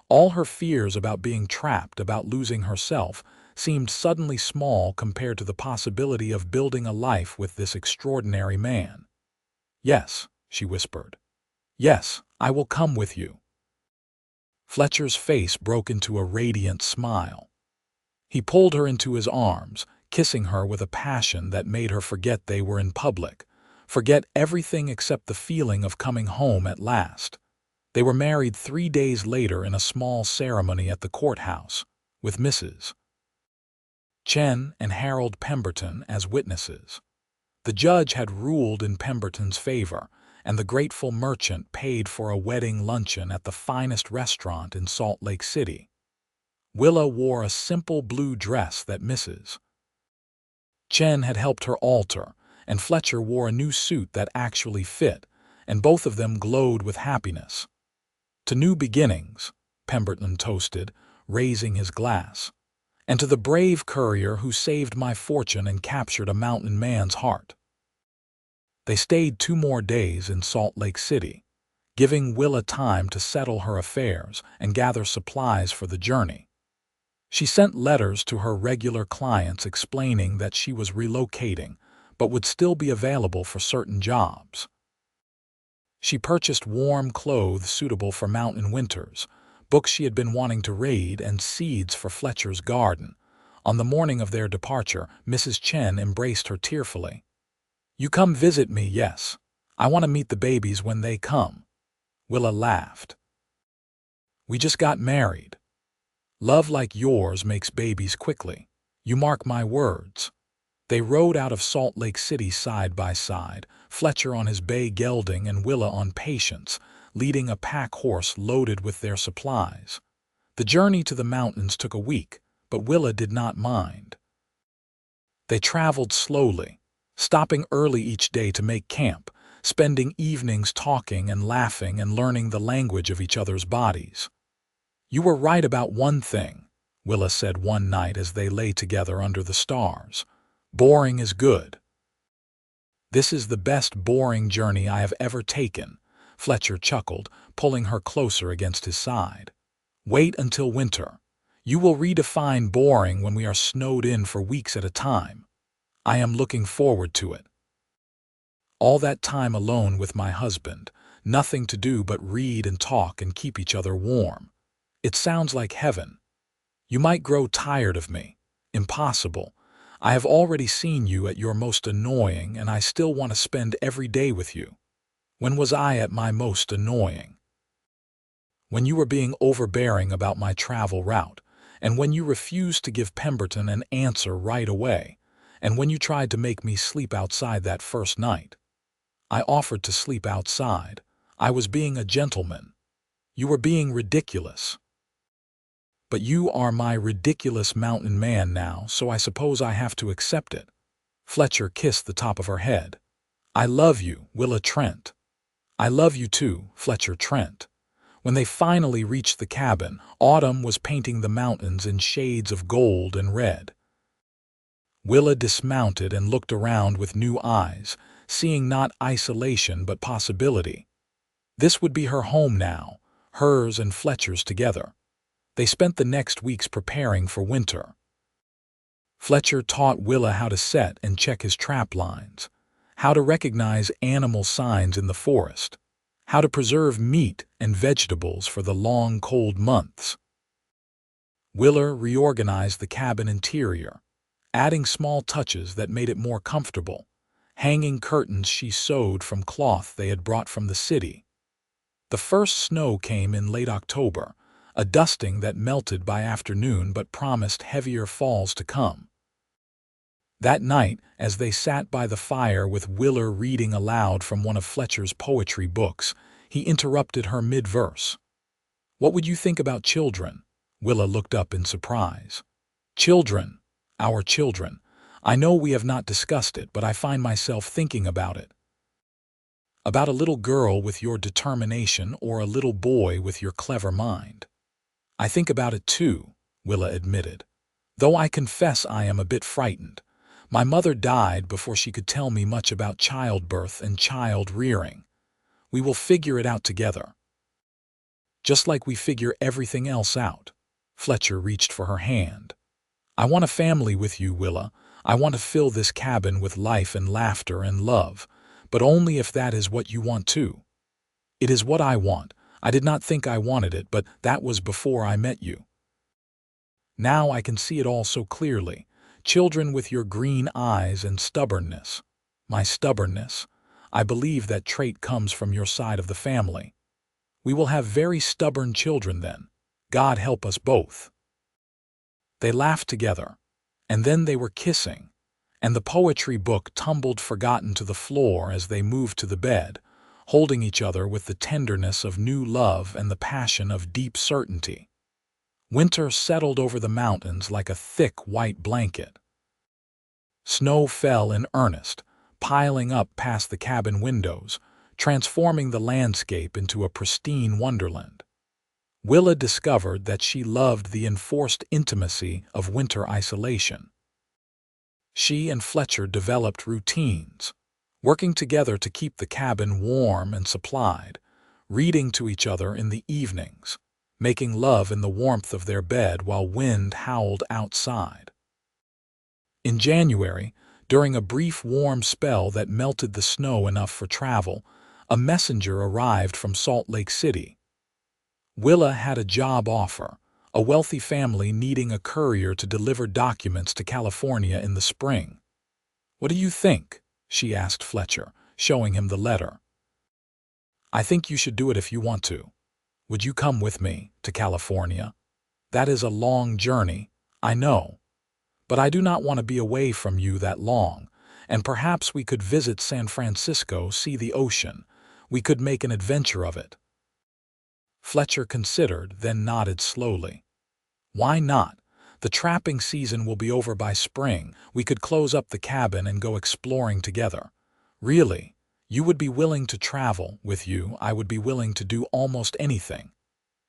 All her fears about being trapped, about losing herself, seemed suddenly small compared to the possibility of building a life with this extraordinary man. "Yes," she whispered. "Yes, I will come with you." Fletcher's face broke into a radiant smile. He pulled her into his arms, kissing her with a passion that made her forget they were in public, forget everything except the feeling of coming home at last. They were married 3 days later in a small ceremony at the courthouse, with Mrs. Chen and Harold Pemberton as witnesses. The judge had ruled in Pemberton's favor, and the grateful merchant paid for a wedding luncheon at the finest restaurant in Salt Lake City. Willa wore a simple blue dress that Mrs. Chen had helped her alter, and Fletcher wore a new suit that actually fit, and both of them glowed with happiness. "To new beginnings," Pemberton toasted, raising his glass. "And to the brave courier who saved my fortune and captured a mountain man's heart." They stayed 2 more days in Salt Lake City, giving Willa time to settle her affairs and gather supplies for the journey. She sent letters to her regular clients explaining that she was relocating, but would still be available for certain jobs. She purchased warm clothes suitable for mountain winters, books she had been wanting to read, and seeds for Fletcher's garden. On the morning of their departure, Mrs. Chen embraced her tearfully. "You come visit me, yes. I want to meet the babies when they come." Willa laughed. "We just got married. Love like yours makes babies quickly. You mark my words." They rode out of Salt Lake City side by side, Fletcher on his bay gelding and Willa on Patience, leading a pack horse loaded with their supplies. The journey to the mountains took a week, but Willa did not mind. They traveled slowly, stopping early each day to make camp, spending evenings talking and laughing and learning the language of each other's bodies. "You were right about one thing," Willa said one night as they lay together under the stars. "Boring is good." "This is the best boring journey I have ever taken," Fletcher chuckled, pulling her closer against his side. "Wait until winter. You will redefine boring when we are snowed in for weeks at a time. I am looking forward to it. All that time alone with my husband, nothing to do but read and talk and keep each other warm. It sounds like heaven. You might grow tired of me. Impossible. I have already seen you at your most annoying, and I still want to spend every day with you. When was I at my most annoying? When you were being overbearing about my travel route, and when you refused to give Pemberton an answer right away, and when you tried to make me sleep outside that first night. I offered to sleep outside. I was being a gentleman. You were being ridiculous. But you are my ridiculous mountain man now, so I suppose I have to accept it." Fletcher kissed the top of her head. "I love you, Willa Trent." "I love you too, Fletcher Trent." When they finally reached the cabin, autumn was painting the mountains in shades of gold and red. Willa dismounted and looked around with new eyes, seeing not isolation but possibility. This would be her home now, hers and Fletcher's together. They spent the next weeks preparing for winter. Fletcher taught Willa how to set and check his trap lines, how to recognize animal signs in the forest, how to preserve meat and vegetables for the long, cold months. Willa reorganized the cabin interior, adding small touches that made it more comfortable, hanging curtains she sewed from cloth they had brought from the city. The first snow came in late October, a dusting that melted by afternoon but promised heavier falls to come. That night, as they sat by the fire with Willa reading aloud from one of Fletcher's poetry books, he interrupted her mid-verse. "What would you think about children?" Willa looked up in surprise. "Children, our children. I know we have not discussed it, but I find myself thinking about it. About a little girl with your determination or a little boy with your clever mind." "I think about it too," Willa admitted, "though I confess I am a bit frightened. My mother died before she could tell me much about childbirth and child-rearing. We will figure it out together. Just like we figure everything else out." Fletcher reached for her hand. "I want a family with you, Willa. I want to fill this cabin with life and laughter and love, but only if that is what you want too." "It is what I want. I did not think I wanted it, but that was before I met you. Now I can see it all so clearly. Children with your green eyes and stubbornness. My stubbornness. I believe that trait comes from your side of the family. We will have very stubborn children then. God help us both." They laughed together, and then they were kissing, and the poetry book tumbled forgotten to the floor as they moved to the bed, holding each other with the tenderness of new love and the passion of deep certainty. Winter settled over the mountains like a thick white blanket. Snow fell in earnest, piling up past the cabin windows, transforming the landscape into a pristine wonderland. Willa discovered that she loved the enforced intimacy of winter isolation. She and Fletcher developed routines, working together to keep the cabin warm and supplied, reading to each other in the evenings, making love in the warmth of their bed while wind howled outside. In January, during a brief warm spell that melted the snow enough for travel, a messenger arrived from Salt Lake City. Willa had a job offer, a wealthy family needing a courier to deliver documents to California in the spring. "What do you think?" she asked Fletcher, showing him the letter. "I think you should do it if you want to. Would you come with me to California? That is a long journey, I know. But I do not want to be away from you that long, and perhaps we could visit San Francisco, see the ocean. We could make an adventure of it." Fletcher considered, then nodded slowly. "Why not? The trapping season will be over by spring. We could close up the cabin and go exploring together. Really, You would be willing to travel. With you, I would be willing to do almost anything.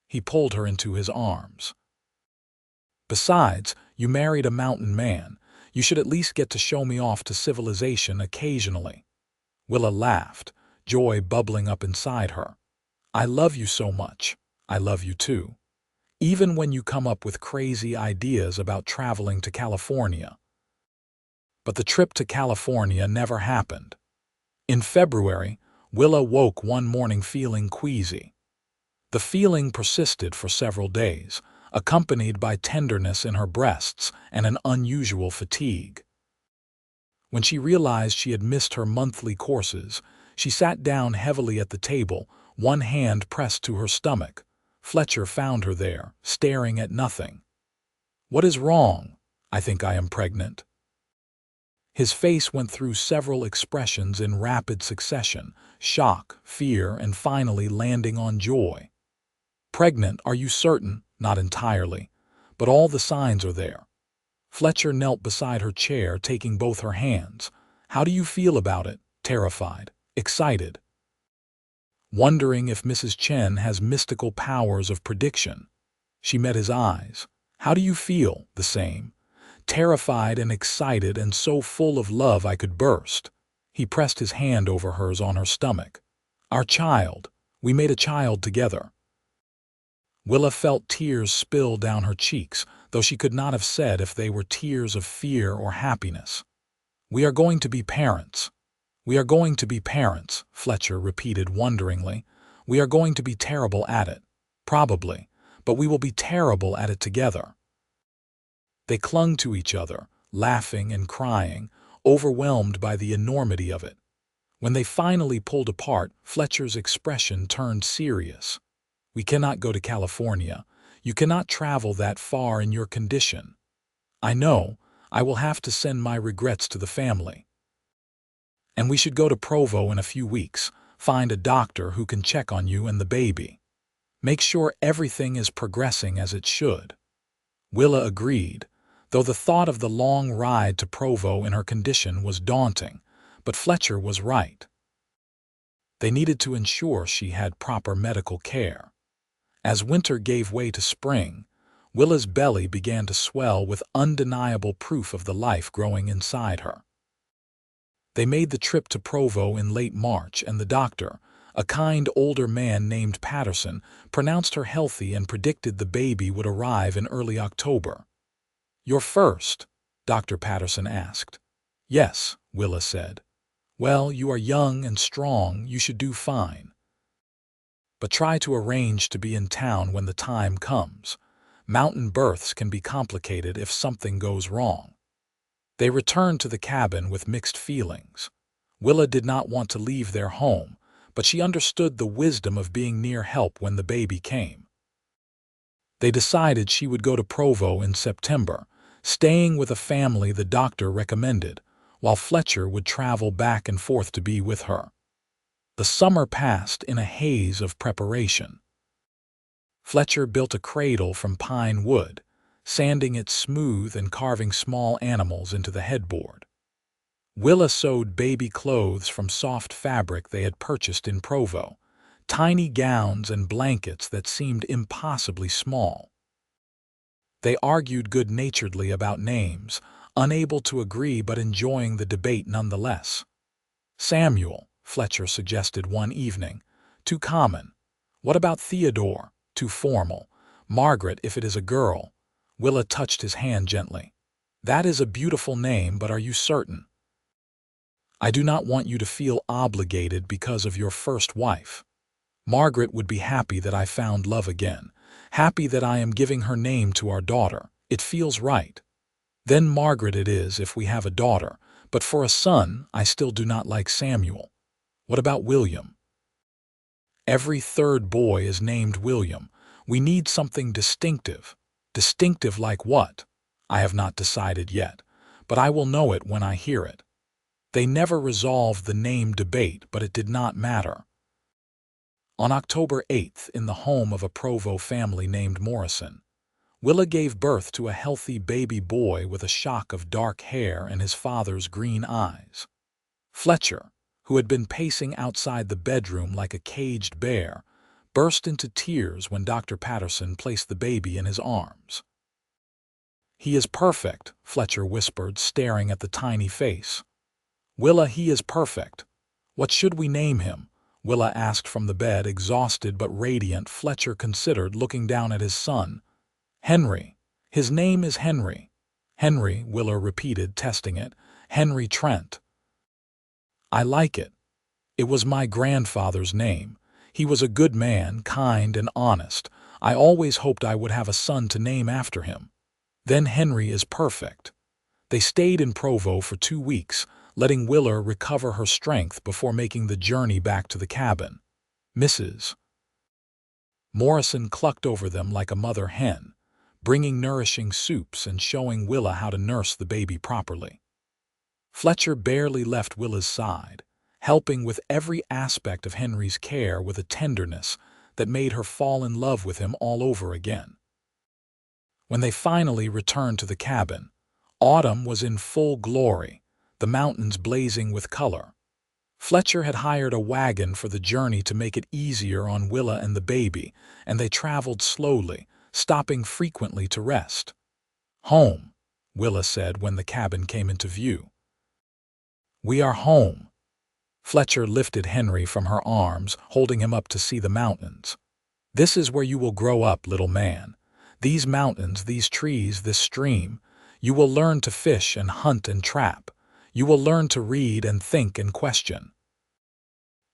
He pulled her into his arms. Besides, you married a mountain man. You should at least get to show me off to civilization occasionally. Willa laughed, joy bubbling up inside her. I love you so much. I love you too. Even when you come up with crazy ideas about traveling to California. But the trip to California never happened. In February, Willa woke one morning feeling queasy. The feeling persisted for several days, accompanied by tenderness in her breasts and an unusual fatigue. When she realized she had missed her monthly courses, she sat down heavily at the table, one hand pressed to her stomach. Fletcher found her there, staring at nothing. "What is wrong?" "I think I am pregnant." His face went through several expressions in rapid succession: shock, fear, and finally landing on joy. "Pregnant, are you certain?" "Not entirely, but all the signs are there." Fletcher knelt beside her chair, taking both her hands. "How do you feel about it?" "Terrified. Excited. Wondering if Mrs. Chen has mystical powers of prediction." She met his eyes. "How do you feel?" "The same. Terrified and excited and so full of love I could burst." He pressed his hand over hers on her stomach. "Our child. We made a child together." Willa felt tears spill down her cheeks, though she could not have said if they were tears of fear or happiness. "We are going to be parents." "We are going to be parents," Fletcher repeated wonderingly. "We are going to be terrible at it." "Probably, but we will be terrible at it together." They clung to each other, laughing and crying, overwhelmed by the enormity of it. When they finally pulled apart, Fletcher's expression turned serious. "We cannot go to California. You cannot travel that far in your condition." "I know. I will have to send my regrets to the family." "And we should go to Provo in a few weeks, find a doctor who can check on you and the baby. Make sure everything is progressing as it should." Willa agreed, though the thought of the long ride to Provo in her condition was daunting, but Fletcher was right. They needed to ensure she had proper medical care. As winter gave way to spring, Willa's belly began to swell with undeniable proof of the life growing inside her. They made the trip to Provo in late March, and the doctor, a kind older man named Patterson, pronounced her healthy and predicted the baby would arrive in early October. "Your first?" Dr. Patterson asked. "Yes," Willa said. "Well, you are young and strong, you should do fine. But try to arrange to be in town when the time comes. Mountain births can be complicated if something goes wrong." They returned to the cabin with mixed feelings. Willa did not want to leave their home, but she understood the wisdom of being near help when the baby came. They decided she would go to Provo in September, staying with a family the doctor recommended, while Fletcher would travel back and forth to be with her. The summer passed in a haze of preparation. Fletcher built a cradle from pine wood, sanding it smooth and carving small animals into the headboard. Willa sewed baby clothes from soft fabric they had purchased in Provo, tiny gowns and blankets that seemed impossibly small. They argued good-naturedly about names, unable to agree but enjoying the debate nonetheless. "Samuel," Fletcher suggested one evening. "Too common." "What about Theodore?" "Too formal." "Margaret, if it is a girl." Willa touched his hand gently. "That is a beautiful name, but are you certain?" "I do not want you to feel obligated because of your first wife. Margaret would be happy that I found love again, happy that I am giving her name to our daughter. It feels right. Then Margaret it is if we have a daughter, but for a son I still do not like Samuel." "What about William?" "Every third boy is named William. We need something distinctive." "Distinctive like what?" "I have not decided yet, but I will know it when I hear it." They never resolved the name debate, but it did not matter. On October 8th, in the home of a Provo family named Morrison, Willa gave birth to a healthy baby boy with a shock of dark hair and his father's green eyes. Fletcher, who had been pacing outside the bedroom like a caged bear, burst into tears when Dr. Patterson placed the baby in his arms. "He is perfect," Fletcher whispered, staring at the tiny face. "Willa, he is perfect. What should we name him?" Willa asked from the bed, exhausted but radiant. Fletcher considered, looking down at his son. "Henry. His name is Henry." "Henry," Willa repeated, testing it. "Henry Trent." "I like it. It was my grandfather's name. He was a good man, kind and honest. I always hoped I would have a son to name after him. Then Henry is perfect." They stayed in Provo for 2 weeks, letting Willa recover her strength before making the journey back to the cabin. Mrs. Morrison clucked over them like a mother hen, bringing nourishing soups and showing Willa how to nurse the baby properly. Fletcher barely left Willa's side, helping with every aspect of Henry's care with a tenderness that made her fall in love with him all over again. When they finally returned to the cabin, autumn was in full glory, the mountains blazing with color. Fletcher had hired a wagon for the journey to make it easier on Willa and the baby, and they traveled slowly, stopping frequently to rest. "Home," Willa said when the cabin came into view. "We are home." Fletcher lifted Henry from her arms, holding him up to see the mountains. "This is where you will grow up, little man. These mountains, these trees, this stream. You will learn to fish and hunt and trap. You will learn to read and think and question.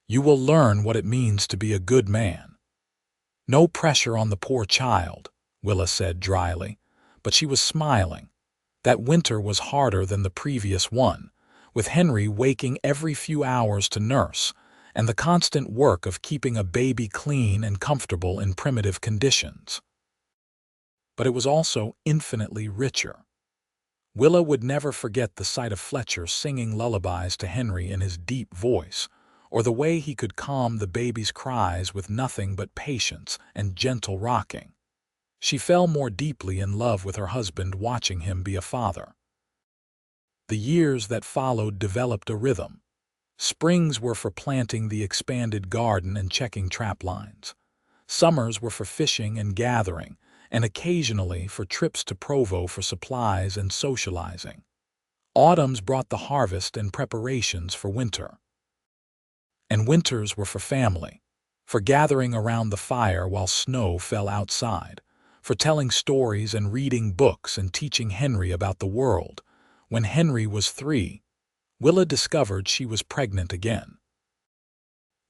You will learn what it means to be a good man." "No pressure on the poor child," Willa said dryly, but she was smiling. That winter was harder than the previous one, with Henry waking every few hours to nurse, and the constant work of keeping a baby clean and comfortable in primitive conditions. But it was also infinitely richer. Willa would never forget the sight of Fletcher singing lullabies to Henry in his deep voice, or the way he could calm the baby's cries with nothing but patience and gentle rocking. She fell more deeply in love with her husband watching him be a father. The years that followed developed a rhythm. Springs were for planting the expanded garden and checking trap lines. Summers were for fishing and gathering, and occasionally for trips to Provo for supplies and socializing. Autumns brought the harvest and preparations for winter. And winters were for family, for gathering around the fire while snow fell outside, for telling stories and reading books and teaching Henry about the world. When Henry was 3, Willa discovered she was pregnant again.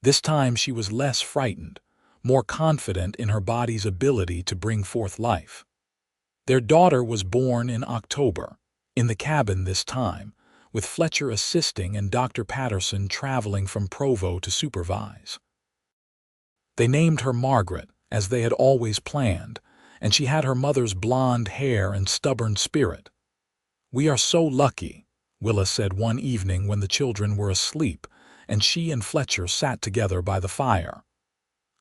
This time she was less frightened, more confident in her body's ability to bring forth life. Their daughter was born in October, in the cabin this time, with Fletcher assisting and Dr. Patterson traveling from Provo to supervise. They named her Margaret, as they had always planned, and she had her mother's blonde hair and stubborn spirit. "We are so lucky," Willa said one evening when the children were asleep and she and Fletcher sat together by the fire.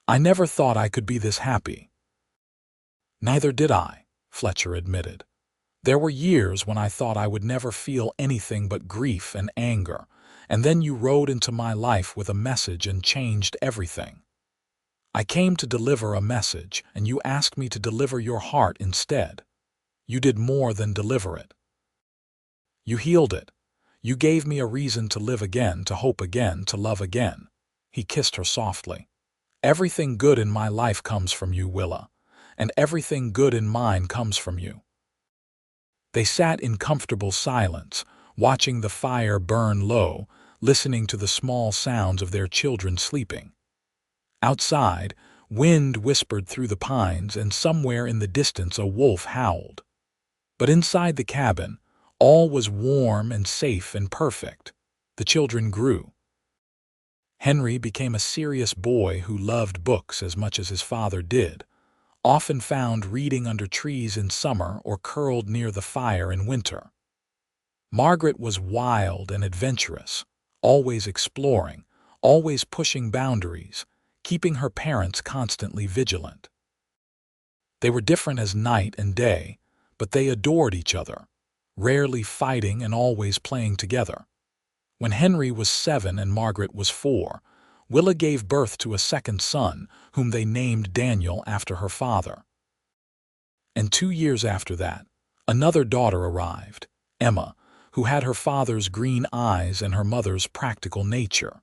"I never thought I could be this happy." "Neither did I," Fletcher admitted. "There were years when I thought I would never feel anything but grief and anger, and then you rode into my life with a message and changed everything. I came to deliver a message, and you asked me to deliver your heart instead. You did more than deliver it. You healed it. You gave me a reason to live again, to hope again, to love again." He kissed her softly. "Everything good in my life comes from you, Willa, and everything good in mine comes from you." They sat in comfortable silence, watching the fire burn low, listening to the small sounds of their children sleeping. Outside, wind whispered through the pines, and somewhere in the distance a wolf howled. But inside the cabin, all was warm and safe and perfect. The children grew. Henry became a serious boy who loved books as much as his father did, often found reading under trees in summer or curled near the fire in winter. Margaret was wild and adventurous, always exploring, always pushing boundaries, keeping her parents constantly vigilant. They were different as night and day, but they adored each other, rarely fighting and always playing together. When Henry was 7 and Margaret was 4, Willa gave birth to a second son, whom they named Daniel after her father. And 2 years after that, another daughter arrived, Emma, who had her father's green eyes and her mother's practical nature.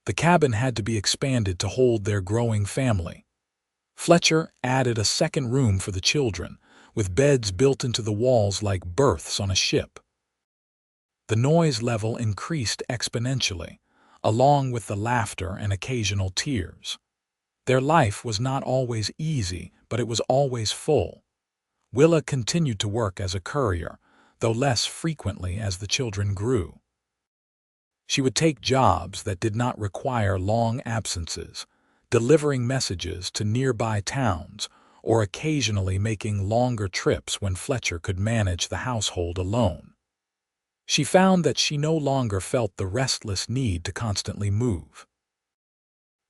The cabin had to be expanded to hold their growing family. Fletcher added a second room for the children, with beds built into the walls like berths on a ship. The noise level increased exponentially, along with the laughter and occasional tears. Their life was not always easy, but it was always full. Willa continued to work as a courier, though less frequently as the children grew. She would take jobs that did not require long absences, delivering messages to nearby towns, or occasionally making longer trips when Fletcher could manage the household alone. She found that she no longer felt the restless need to constantly move.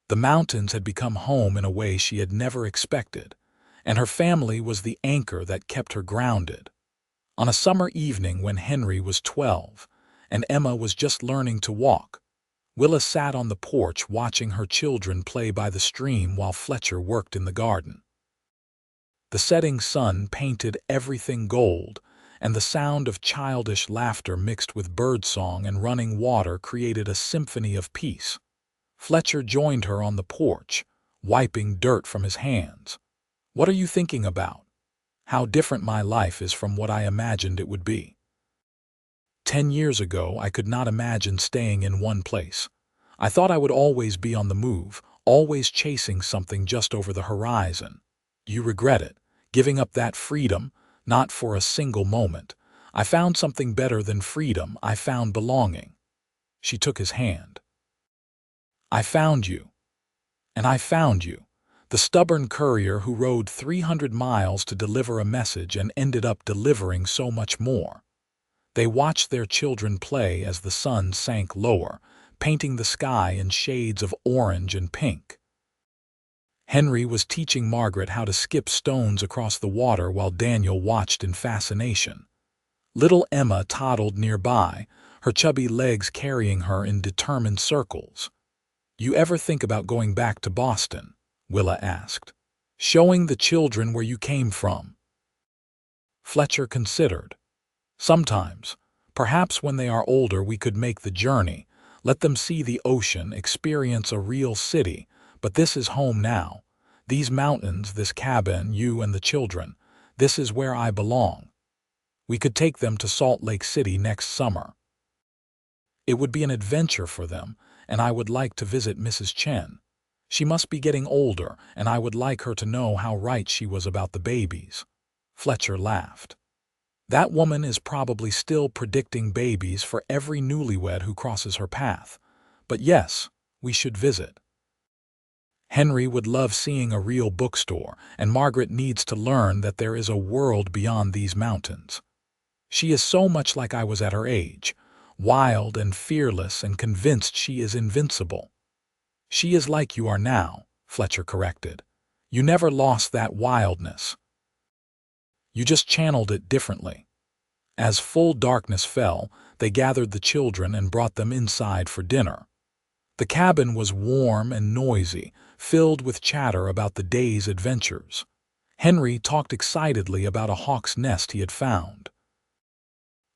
The mountains had become home in a way she had never expected, and her family was the anchor that kept her grounded. On a summer evening when Henry was 12 and Emma was just learning to walk, Willa sat on the porch watching her children play by the stream while Fletcher worked in the garden. The setting sun painted everything gold, and the sound of childish laughter mixed with birdsong and running water created a symphony of peace. Fletcher joined her on the porch, wiping dirt from his hands. "What are you thinking about?" "How different my life is from what I imagined it would be. 10 years ago, I could not imagine staying in one place. I thought I would always be on the move, always chasing something just over the horizon. You regret it, giving up that freedom, not for a single moment. I found something better than freedom. I found belonging." She took his hand. "I found you. And I found you." The stubborn courier who rode 300 miles to deliver a message and ended up delivering so much more. They watched their children play as the sun sank lower, painting the sky in shades of orange and pink. Henry was teaching Margaret how to skip stones across the water while Daniel watched in fascination. Little Emma toddled nearby, her chubby legs carrying her in determined circles. "You ever think about going back to Boston?" Willa asked. "Showing the children where you came from?" Fletcher considered. "Sometimes. Perhaps when they are older we could make the journey, let them see the ocean, experience a real city, but this is home now. These mountains, this cabin, you and the children, this is where I belong. We could take them to Salt Lake City next summer. It would be an adventure for them, and I would like to visit Mrs. Chen. She must be getting older, and I would like her to know how right she was about the babies." Fletcher laughed. "That woman is probably still predicting babies for every newlywed who crosses her path. But yes, we should visit. Henry would love seeing a real bookstore, and Margaret needs to learn that there is a world beyond these mountains. She is so much like I was at her age, wild and fearless and convinced she is invincible." "She is like you are now," Fletcher corrected. "You never lost that wildness. You just channeled it differently." As full darkness fell, they gathered the children and brought them inside for dinner. The cabin was warm and noisy, filled with chatter about the day's adventures. Henry talked excitedly about a hawk's nest he had found.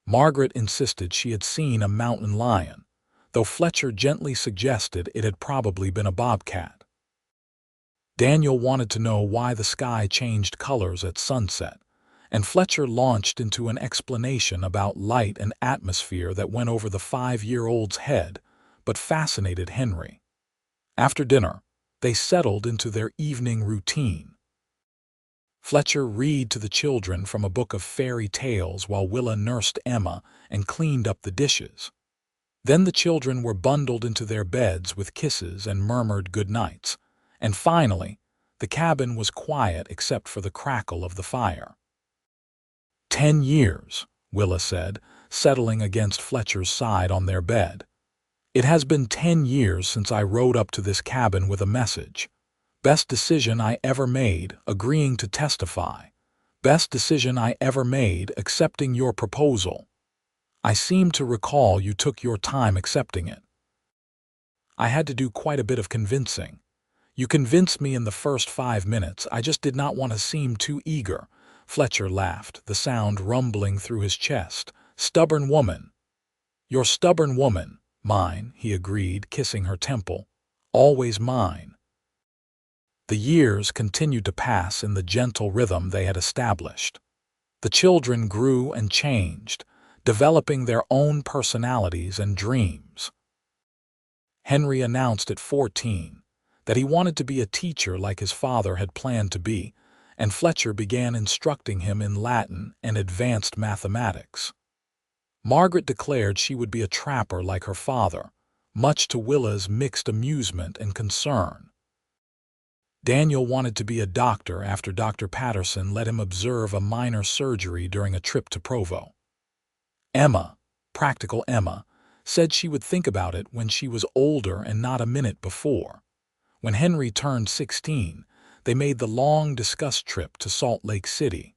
Margaret insisted she had seen a mountain lion, though Fletcher gently suggested it had probably been a bobcat. Daniel wanted to know why the sky changed colors at sunset, and Fletcher launched into an explanation about light and atmosphere that went over the 5-year-old's head, but fascinated Henry. After dinner, they settled into their evening routine. Fletcher read to the children from a book of fairy tales while Willa nursed Emma and cleaned up the dishes. Then the children were bundled into their beds with kisses and murmured good nights, and finally, the cabin was quiet except for the crackle of the fire. 10 years, Willa said, settling against Fletcher's side on their bed. "It has been 10 years since I rode up to this cabin with a message. Best decision I ever made, agreeing to testify. Best decision I ever made, accepting your proposal. I seem to recall you took your time accepting it. I had to do quite a bit of convincing. You convinced me in the first 5 minutes. I just did not want to seem too eager. Fletcher laughed, the sound rumbling through his chest. Stubborn woman. Your stubborn woman. Mine, he agreed, kissing her temple. Always mine. The years continued to pass in the gentle rhythm they had established. The children grew and changed, developing their own personalities and dreams. Henry announced at 14 that he wanted to be a teacher like his father had planned to be, and Fletcher began instructing him in Latin and advanced mathematics. Margaret declared she would be a trapper like her father, much to Willa's mixed amusement and concern. Daniel wanted to be a doctor after Dr. Patterson let him observe a minor surgery during a trip to Provo. Emma, practical Emma, said she would think about it when she was older and not a minute before. When Henry turned 16, they made the long-discussed trip to Salt Lake City.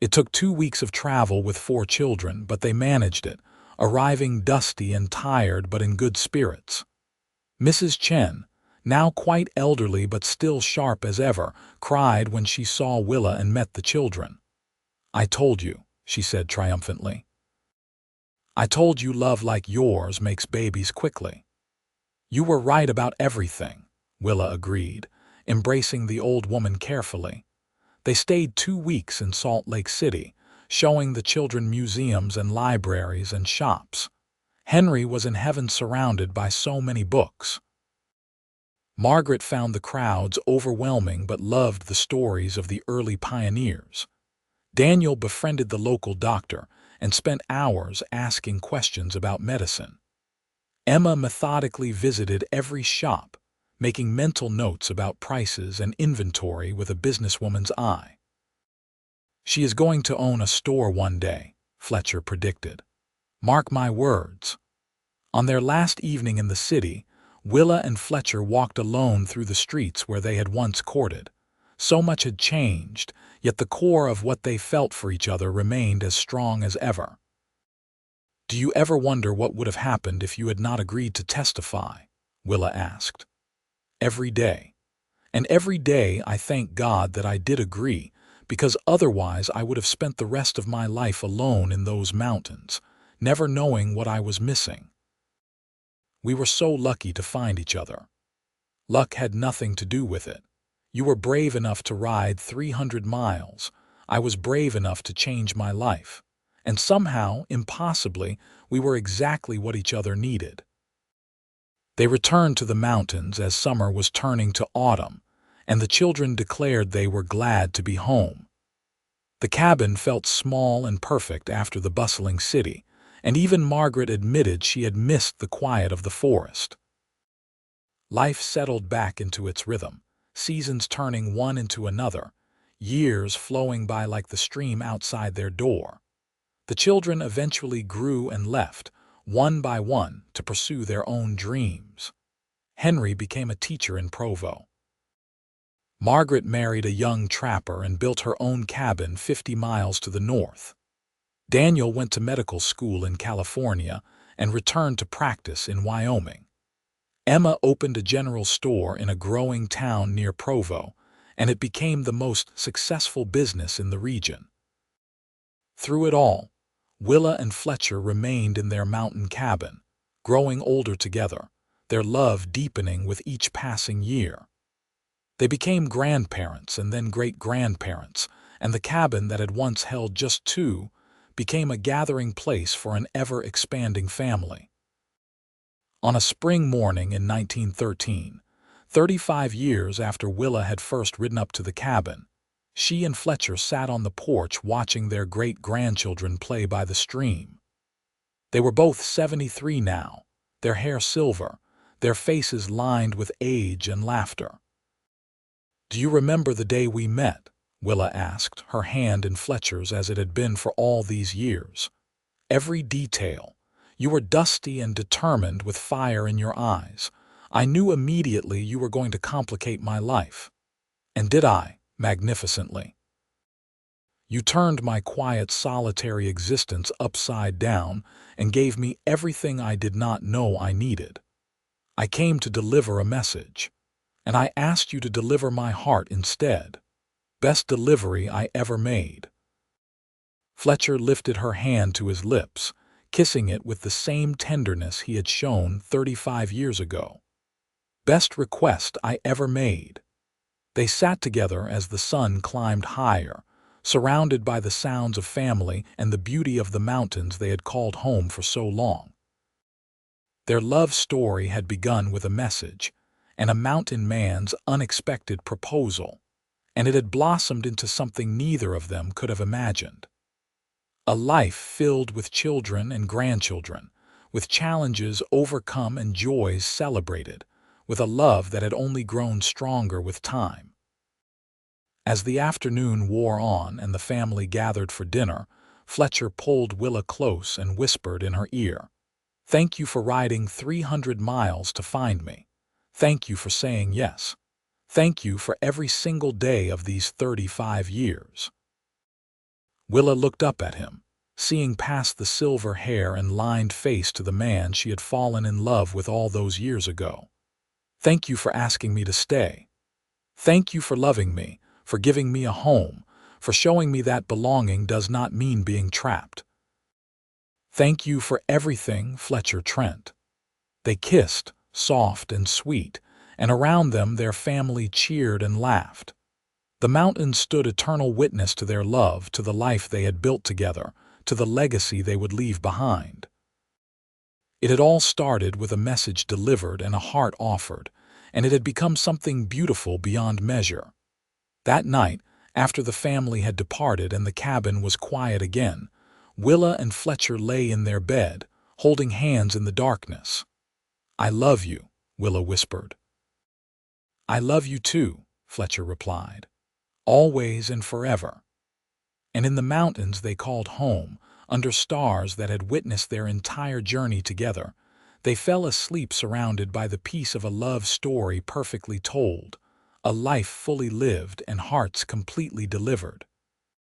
It took 2 weeks of travel with 4 children, but they managed it, arriving dusty and tired but in good spirits. Mrs. Chen, now quite elderly but still sharp as ever, cried when she saw Willa and met the children. "I told you," she said triumphantly. "I told you love like yours makes babies quickly." "You were right about everything," Willa agreed, embracing the old woman carefully. They stayed 2 weeks in Salt Lake City, showing the children museums and libraries and shops. Henry was in heaven surrounded by so many books. Margaret found the crowds overwhelming but loved the stories of the early pioneers. Daniel befriended the local doctor and spent hours asking questions about medicine. Emma methodically visited every shop, making mental notes about prices and inventory with a businesswoman's eye. "She is going to own a store one day," Fletcher predicted. "Mark my words." On their last evening in the city, Willa and Fletcher walked alone through the streets where they had once courted. So much had changed, yet the core of what they felt for each other remained as strong as ever. "Do you ever wonder what would have happened if you had not agreed to testify?" Willa asked. "Every day. And every day I thank God that I did agree, because otherwise I would have spent the rest of my life alone in those mountains, never knowing what I was missing. We were so lucky to find each other. Luck had nothing to do with it. You were brave enough to ride 300 miles. I was brave enough to change my life. And somehow, impossibly, we were exactly what each other needed." They returned to the mountains as summer was turning to autumn, and the children declared they were glad to be home. The cabin felt small and perfect after the bustling city, and even Margaret admitted she had missed the quiet of the forest. Life settled back into its rhythm, seasons turning one into another, years flowing by like the stream outside their door. The children eventually grew and left, one by one, to pursue their own dreams. Henry became a teacher in Provo. Margaret married a young trapper and built her own cabin 50 miles to the north. Daniel went to medical school in California and returned to practice in Wyoming. Emma opened a general store in a growing town near Provo, and it became the most successful business in the region. Through it all, Willa and Fletcher remained in their mountain cabin, growing older together, their love deepening with each passing year. They became grandparents and then great-grandparents, and the cabin that had once held just 2 became a gathering place for an ever-expanding family. On a spring morning in 1913, 35 years after Willa had first ridden up to the cabin, she and Fletcher sat on the porch watching their great-grandchildren play by the stream. They were both 73 now, their hair silver, their faces lined with age and laughter. "Do you remember the day we met?" Willa asked, her hand in Fletcher's as it had been for all these years. "Every detail. You were dusty and determined with fire in your eyes. I knew immediately you were going to complicate my life. And did I, magnificently. You turned my quiet, solitary existence upside down and gave me everything I did not know I needed. I came to deliver a message, and I asked you to deliver my heart instead. Best delivery I ever made." Fletcher lifted her hand to his lips, kissing it with the same tenderness he had shown 35 years ago. "Best request I ever made." They sat together as the sun climbed higher, surrounded by the sounds of family and the beauty of the mountains they had called home for so long. Their love story had begun with a message, and a mountain man's unexpected proposal, and it had blossomed into something neither of them could have imagined. A life filled with children and grandchildren, with challenges overcome and joys celebrated, with a love that had only grown stronger with time. As the afternoon wore on and the family gathered for dinner, Fletcher pulled Willa close and whispered in her ear, "Thank you for riding 300 miles to find me. Thank you for saying yes. Thank you for every single day of these 35 years." Willa looked up at him, seeing past the silver hair and lined face to the man she had fallen in love with all those years ago. "Thank you for asking me to stay. Thank you for loving me, for giving me a home, for showing me that belonging does not mean being trapped. Thank you for everything, Fletcher Trent." They kissed, soft and sweet, and around them their family cheered and laughed. The mountains stood eternal witness to their love, to the life they had built together, to the legacy they would leave behind. It had all started with a message delivered and a heart offered, and it had become something beautiful beyond measure. That night, after the family had departed and the cabin was quiet again, Willa and Fletcher lay in their bed, holding hands in the darkness. "I love you," Willa whispered. "I love you too," Fletcher replied. "Always and forever." And in the mountains they called home, under stars that had witnessed their entire journey together, they fell asleep surrounded by the peace of a love story perfectly told, a life fully lived and hearts completely delivered.